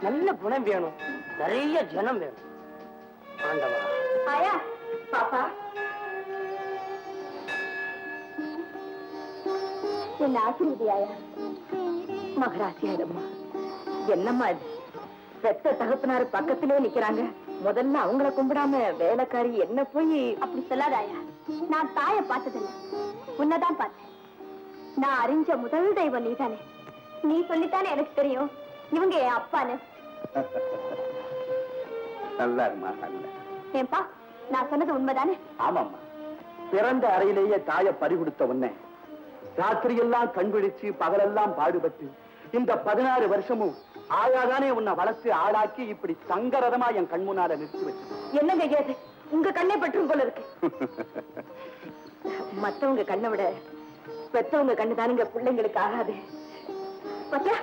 நல்ல குணம் வேணும். நிறைய ஜனம் வேணும். ஆண்டவா. ஆயா, பாப்பா என்ன ஆசீர்வதியாயா. மகராசியாயிடம்மா. என்னம்மா இது? பெத்த தகப்பனாரு பக்கத்திலே நிக்கிறாங்க. முதல்ல அவங்கள கும்பிடாம வேலைக்காரி என்ன போய் அப்படி சொல்லாதாயா. நான் தாய பார்த்ததில்லை, உன்னதான் பார்த்தேன். நான் அறிஞ்ச முதல் தெய்வம் நீதானே. நீ சொல்லித்தானே எனக்கு தெரியும் இவங்க என் அப்பான்னு. நல்லா இருமா. ஏன்பா, நான் சொன்னது உண்மைதானே? ஆமாம்மா. பிறந்த அறையிலேயே தாய பறி கொடுத்த உன்னை ராத்திரியெல்லாம் கண் விழிச்சு பகலெல்லாம் பாடுபட்டு இந்த 16 வருஷமும் ஆயாதானே உன்னை வளர்த்து ஆளாக்கி இப்படி சங்கரதமா என் கண் முன்னால நிறுத்தி வச்சு. என்னங்க கேது, உங்க கண்ணே பற்றும் போல இருக்கு. மத்தவங்க கண்ணை விட பெத்தவங்க கண்ணு தானுங்க பிள்ளைங்களுக்கு ஆகாது. பத்தியா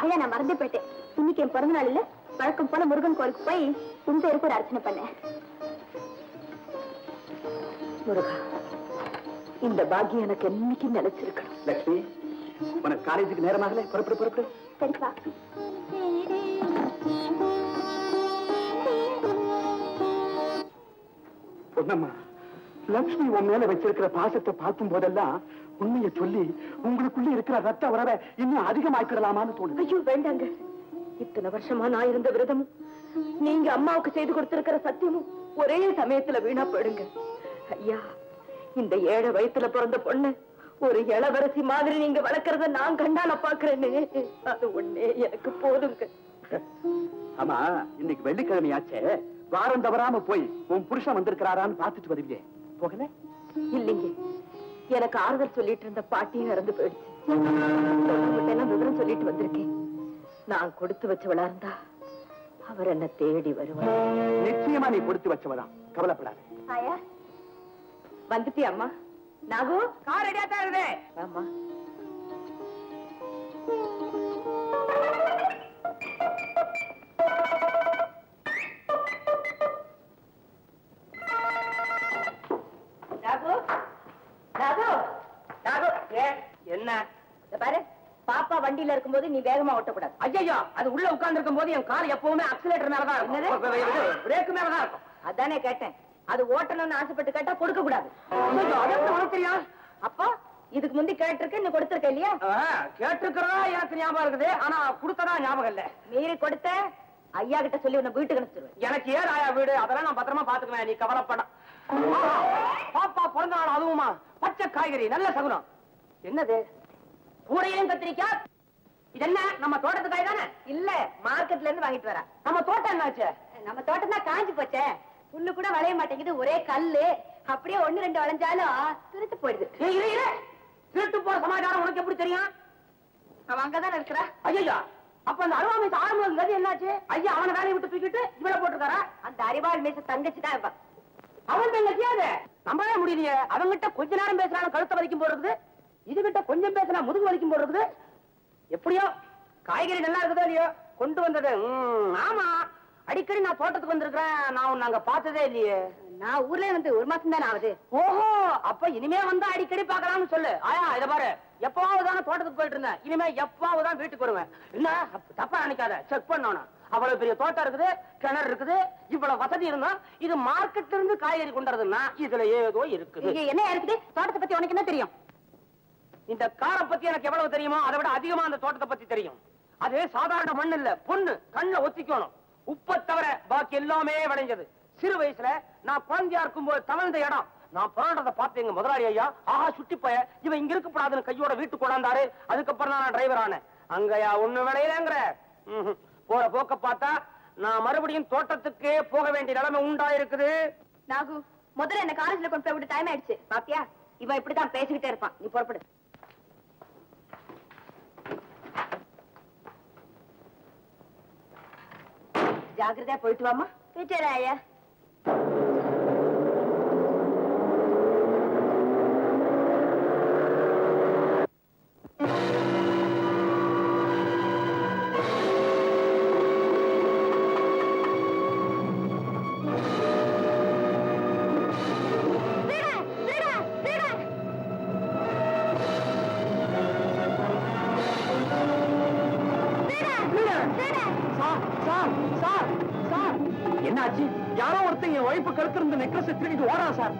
ஐயா, நான் மறந்து போயிட்டேன். இன்னைக்கு என் பிறந்த நாள் இல்ல, வழக்கம் போல முருகன் கோயிலுக்கு போய் உன் பேருக்கு ஒரு அர்ச்சனை பண்ணேன். முருகா, இந்த பாக்கியம் எனக்கு என்னைக்கு நிலைச்சிருக்கணும். லட்சுமி, உனக்கு காலேஜுக்கு நேரமாகல, புறப்படு புறப்படு. சரிப்பா. பொன்னம்மா, லட்சுமி உன் மேல வச்சிருக்கிற பாசத்தை பார்க்கும் போதெல்லாம் உண்மையை சொல்லி உங்களுக்குள்ள இருக்கிற ரத்த உறவை இன்னும் அதிகமாக்கிடலாமான்னு தோணுது. ஐயோ வேண்டாங்க. இத்தனை வருஷமா நான் இருந்த விரதமும் நீங்க அம்மாவுக்கு செய்து கொடுத்திருக்கிற சத்தியமும் ஒரே சமயத்துல வீணா போயிடுங்க. ஐயா, இந்த 7 வயசுல பிறந்த பொண்ணு ஒரு இளவரசி மாதிரி நீங்க வளர்க்கறத நான் கண்டால பாக்குறேன்னு, அது ஒண்ணே எனக்கு போதுங்க. ஆமா, இன்னைக்கு வெள்ளிக்கிழமையாச்சே, வாரம் தவறாம போய் உன் புருஷன் வந்திருக்கிறாரான்னு பாத்துட்டு வருவியே, போகல? இல்லைங்க, எனக்கு ஆறுதல் சொல்லிட்டு இருந்த பாட்டியும் இறந்து போயிடுச்சு. எல்லாம் விவரம் சொல்லிட்டு வந்திருக்கேன். நான் கொடுத்து வச்சவளா இருந்தா அவர் என்ன தேடி வருவார். நிச்சயமா நீ கொடுத்து வச்சவதான், கவலைப்படாத. ஆயா, வந்துட்டியா அம்மா? நாகு, கார் ரெடியா தான் இருக்குது. ஆமா. நாகு, நாகு, நாகு, என்ன பாரு, பாப்பா வண்டியில இருக்கும்போது நீ வேகமா ஓட்டக்கூடாது. ஐயோ, அது உள்ள உட்கார்ந்து இருக்கும் போது என் கார் எப்பவுமே அக்சிலேட்டர் மேலதான் இருக்கும், பிரேக் மேலதான் இருக்கும். அதானே கேட்டேன். அது ஓட்டணும்னு ஆசைப்பட்டு கேட்டா கொடுக்க கூடாது. உனக்கு தெரியும்? அப்போ இதுக்கு முந்தி கேட்டிருக்க, நீ கொடுத்திருக்க இல்லையா? கேட்டிருக்கிறதா எனக்கு ஞாபகம் இருக்குது, ஆனா கொடுத்ததா ஞாபகம் இல்ல. மீறி கொடுத்த ஐயா கிட்ட சொல்லி உன்னை வீட்டுக்கு அனுப்பிச்சிருவேன். எனக்கு ஏன் ஆயா வீடு, அதெல்லாம் நான் பத்திரமா பாத்துக்குவேன், நீ கவலைப்பட. பாப்பா பிறந்த நாள், அதுவுமா பச்சை காய்கறி, நல்ல சகுனம். என்னது கூடையும் கத்திரிக்காய்? இது என்ன, நம்ம தோட்டத்து காய் தானே? இல்ல, மார்க்கெட்ல இருந்து வாங்கிட்டு வர. நம்ம தோட்டம் என்னாச்சு? நம்ம தோட்டம் தான் காஞ்சு போச்சே. புல்லு கூட வளைய மாட்டேங்குது, ஒரே கல்லு. அப்படியே 1 2 வளைஞ்சாலும் திருட்டு போயிடுது. திருட்டு போற சமாச்சாரம் உனக்கு எப்படி தெரியும்? அவன் அங்கதானே இருக்கிறா. ஐயா, அப்ப அந்த அருவாமை ஆரம்பம் கதி என்னாச்சு? ஐயா அவனை வேலையை விட்டு தூக்கிட்டு இவளை போட்டுருக்காரா? அந்த அறிவாள் மேச தங்கச்சி தான் இருப்பான். அவன் தங்கச்சியாது நம்பவே முடியலையே. அவங்கிட்ட கொஞ்ச நேரம் பேசினாலும் கழுத்தை வலிக்கும் போடுறது, இதுகிட்ட கொஞ்சம் பேசினா முதுகு வலிக்கும் போடுறது. எப்படியோ காய்கறி நல்லா இருக்குதோ இல்லையோ கொண்டு வந்தது. ஆமா, அடிக்கடி நான் தோட்டத்துக்கு வந்திருக்கிறேன், நான் உன்னை அங்க பார்த்ததே இல்லையே. நான் ஊர்ல வந்து 1 மாசம் தானே ஆகுது. ஓஹோ, அப்ப இனிமே வந்து அடிக்கடி பாக்கலாம்னு சொல்லு. ஆயா இத பாரு, எப்பவாவதுதான தோட்டத்துக்கு போயிட்டு இருந்தேன், இனிமே எப்பவாவதுதான் வீட்டுக்கு வருவேன். என்ன தப்பா நினைக்காத, செக் பண்ணணும். அவ்வளவு பெரிய தோட்டம் இருக்குது, கிணறு இருக்குது, இவ்வளவு வசதி இருந்தா இது மார்க்கெட்ல இருந்து காய்கறி கொண்டுறதுன்னா இதுல ஏதோ இருக்குது. என்ன இருக்குது? தோட்டத்தை பத்தி உனக்கு என்ன தெரியும்? இந்த காரை பத்தி எனக்கு எவ்வளவு தெரியுமோ அதை விட அதிகமா அந்த தோட்டத்தை பத்தி தெரியும். அது சாதாரண மண் இல்ல, பொண்ணு கண்ணுல ஒத்திக்கணும். உப்பை தவிர பாக்கி எல்லாமே விளைஞ்சது. சிறு வயசுல நான் குழந்தையா இருக்கும்போது தவழ்ந்த இடம் நான் புறாண்டதை பார்த்து எங்க முதலாளி ஐயா, ஆஹா சுட்டி போய இவன் இங்க இருக்கப்படாதுன்னு கையோட வீட்டுக்கு கொண்டாந்தாரு. அதுக்கப்புறம் தான் நான் டிரைவர் ஆனேன். அங்கயா ஒண்ணு விளையலங்கிற போற போக்க பார்த்தா நான் மறுபடியும் தோட்டத்துக்கே போக வேண்டிய நிலைமை உண்டாயிருக்குது. நாகு, முதல்ல என்ன காலேஜ்ல கொண்டு போய் விட்டு டைம் ஆயிடுச்சு. பாத்தியா, இவன் இப்படிதான் பேசிக்கிட்டே இருப்பான். நீ புறப்படு. ஜாக்கிரதையா போயிட்டு வாமா. போயிட்டு ஐயா. என்னாச்சு? யாரோ ஒருத்தன் என் ஒய்ஃபு கழுத்து இருந்த நெக்லஸ் திருடிட்டு ஓடா சார்.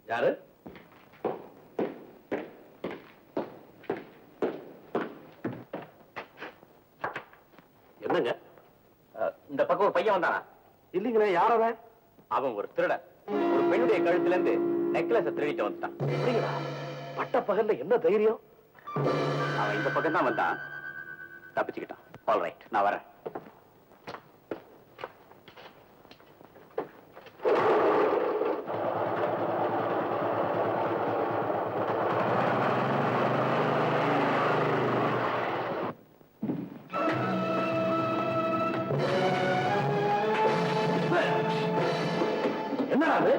யாரு? என்னங்க இந்த பக்கம் ஒரு பையன் வந்தானா? இல்லீங்களே, யார் அவன்? அவன் ஒரு திருடன். ஒரு பெண்ணுடைய கழுத்துல இருந்து நெக்லஸ் திருடிட்டு வந்துட்டான். எப்படிங்களா? பட்ட பகல்ல என்ன தைரியம்? அவன் இந்த பக்கம் தான் வந்தான், தப்பிச்சுக்கிட்டான். ஆல் ரைட், நான் வரேன். என்னடா அது?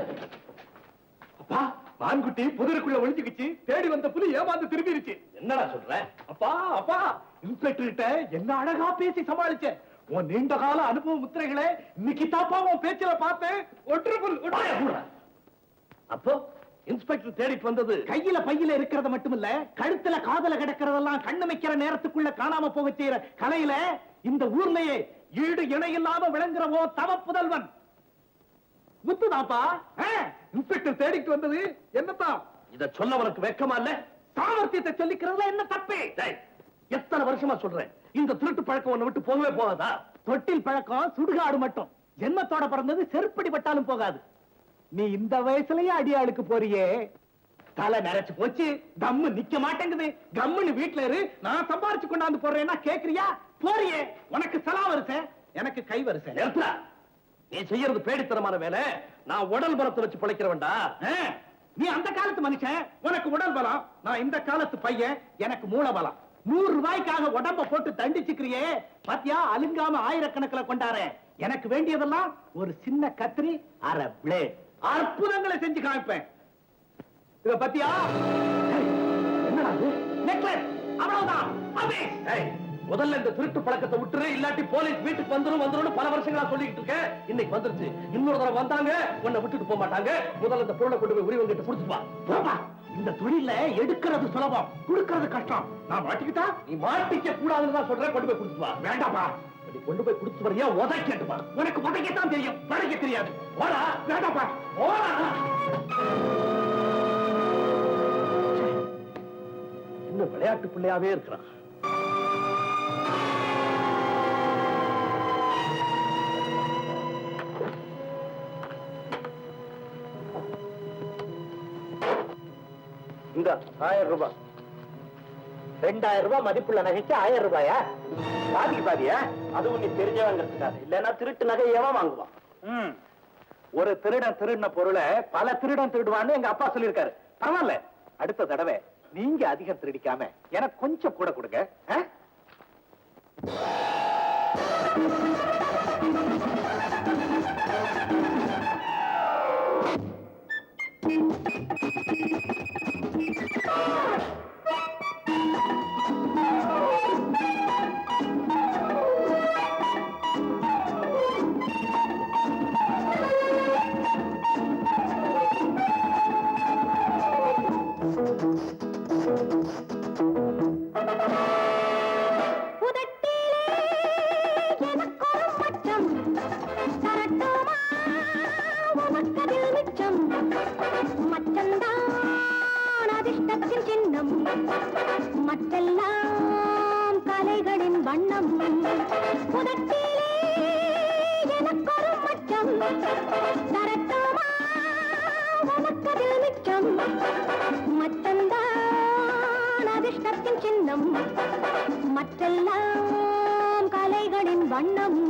அப்பா, மான்குட்டி புதருக்குள்ள ஒளிஞ்சுக்கிச்சு, தேடி வந்த புலி ஏமாந்து திரும்பிருச்சு. என்னடா சொல்ற? அப்பா அப்பா, இன்ஸ்பெக்டர் கிட்ட என்ன அழகா பேசி சமாளிச்ச. உன் நீண்ட கால அனுபவ முத்திரைகளை இன்னைக்கு தாப்பா உன் பேச்சில பார்த்தேன். அப்போ இன்ஸ்பெக்டர் தேடிட்டு வந்தது கையில பையில இருக்கிறது மட்டுமில்ல, கழுத்துல காதல கிடக்கிறதெல்லாம் கண்ணு வைக்கிற நேரத்துக்குள்ள காணாம போக செய்யற கலையில இந்த ஊர்லயே ஈடு இணை இல்லாம விளங்குறவோ தவ புதல்வன் முத்துதாப்பா. இன்ஸ்பெக்டர் தேடிட்டு வந்தது என்னத்தான்? இத சொல்ல உனக்கு வெக்கமா இல்ல? சாமர்த்தியத்தை சொல்லிக்கிறதுல என்ன தப்பே? எத்தனை வருஷமா சொல்றேன், இந்த திருட்டு பழக்கம் உன்னை விட்டு போகவே போகாதா? தொட்டில் பழக்கம் சுடுகாடு மட்டும், ஜென்மத்தோட பிறந்தது செருப்படி பட்டாலும் போகாது. நீ இந்த வயசுலயே அடியாளுக்கு போறியே, தலை நரைச்சு போச்சு, தம்மு நிக்க மாட்டேங்குது. கம்முன்னு வீட்டுல இரு, நான் சம்பாரிச்சு கொண்டாந்து போடுறேன்னா கேக்குறியா? போறியே, உனக்கு சலா வரிசை, எனக்கு கை வரிசை. நிறுத்துடா. நீ செய்யறது பேடித்தனமான வேலை. நான் உடல் பலத்தை வச்சு பிழைக்கிறவன்டா. நீ அந்த காலத்து மனுஷன், உனக்கு உடல் பலம். நான் இந்த காலத்து பையன், எனக்கு மூல பலம். 100 ரூபாய்க்காக உடம்ப போட்டு தண்டிச்சுக்கிறியே, பாத்தியா? அலுங்காம ஆயிரக்கணக்கில் கொண்டாரு. எனக்கு வேண்டியதெல்லாம் ஒரு சின்ன கத்திரி, அரை பிளேட். அற்புதங்களை செஞ்சு காமிப்பேன். இத பத்தியா? என்னடா அது? நெக்லஸ், அவ்வளவுதான். முதல்ல இந்த திருட்டு பழக்கத்தை விட்டுரு, இல்லாட்டி போலீஸ் வீட்டுக்கு வந்துரும் பல வருஷங்களா சொல்லிட்டு இருக்க. இன்னைக்கு வந்துருச்சு. இன்னொரு தடவை வந்தாங்க உன்னை விட்டுட்டு போக மாட்டாங்க. முதல்ல இந்த பொருளை கொண்டு போய் உரிவங்கிட்டு புடிச்சுப்பா. இந்த தொழில எடுக்கிறது சுலபம், கொடுக்கிறது கஷ்டம். நான் மாட்டிக்கிட்டா? நீ மாட்டிக்க கூடாதுன்னு தான் சொல்றேன். கொண்டு போய் குடுத்துப்பா. வேண்டாப்பா. நீ கொண்டு போய் குடுத்து வரையா உதைக்கட்டுப்பா. உனக்கு உதைக்கத்தான் தெரியும், வளைக்க தெரியாது. ஓடா. வேண்டாப்பா. ஓடா. இன்னும் விளையாட்டு பிள்ளையாவே இருக்கிறான். இந்த 1000 ரூபாய். 2000 ரூபாய் மதிப்புள்ள நகைக்கு 1000 ரூபாயா? பாதிக்கு பாதியா? அதுவும் நீ தெரிஞ்சவங்கிறதுக்காக. இல்லைன்னா திருட்டு நகை எவன் வாங்குவான்? ஒரு திருடன் திருடின பொருளை பல திருடன் திருடுவான்னு எங்க அப்பா சொல்லியிருக்காரு. பரவாயில்ல, அடுத்த தடவை நீங்க அதிகம் திருடிக்காம எனக்கு கொஞ்சம் கூட கொடுங்க. மற்றெல்லாம் கலைகளின் வண்ணம். புதட்டிலே எனக்கொரு மச்சம் தரட்டுமா உனக்கதில் மிச்சம். மச்சந்தான் அதிர்ஷ்டத்தின் சின்னம், மற்றெல்லாம் கலைகளின் வண்ணம்.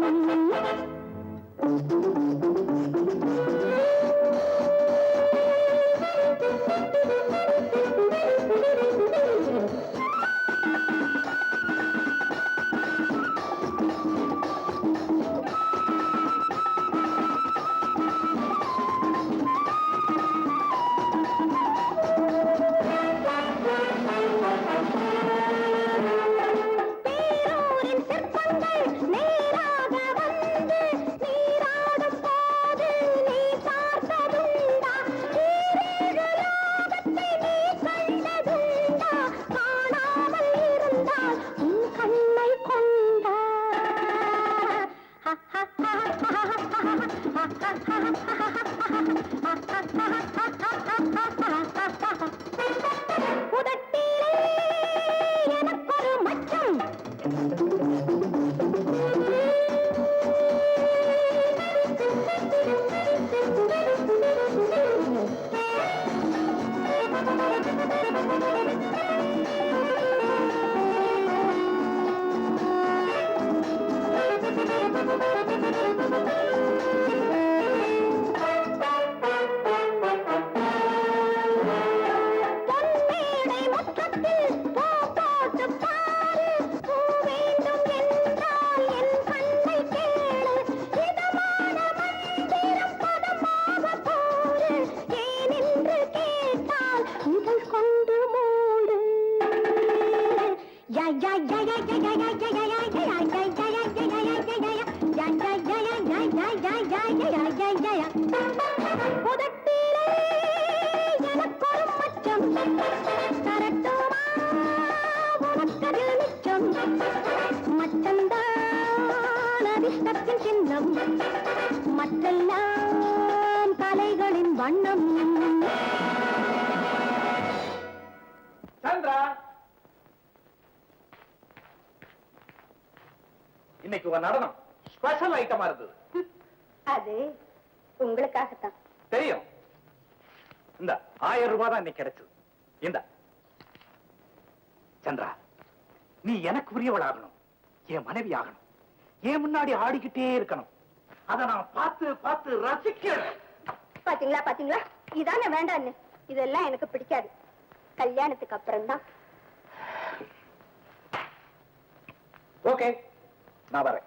மற்றெல்லாம் கலைகளின் வண்ணம். சந்திரா, இன்னைக்கு உங்க நடனம் ஸ்பெஷல் ஐட்டமா இருந்தது. அது உங்களுக்காகத்தான். தெரியும். இந்த 1000 ரூபாய் தான் இன்னைக்கு கிடைச்சது. இந்த சந்திரா, நீ எனக்கு உரியவள் ஆகணும், என் மனைவி ஆகணும், என் முன்னாடி ஆடிக்கிட்டே இருக்கணும். அதை நான் பார்த்து பார்த்து ரசிக்கிறேன். பாத்தீங்களா பாத்தீங்களா, இதானே வேண்டான்னு. இதெல்லாம் எனக்கு பிடிக்காது. கல்யாணத்துக்கு அப்புறம் தான். ஓகே, நான் வரேன்.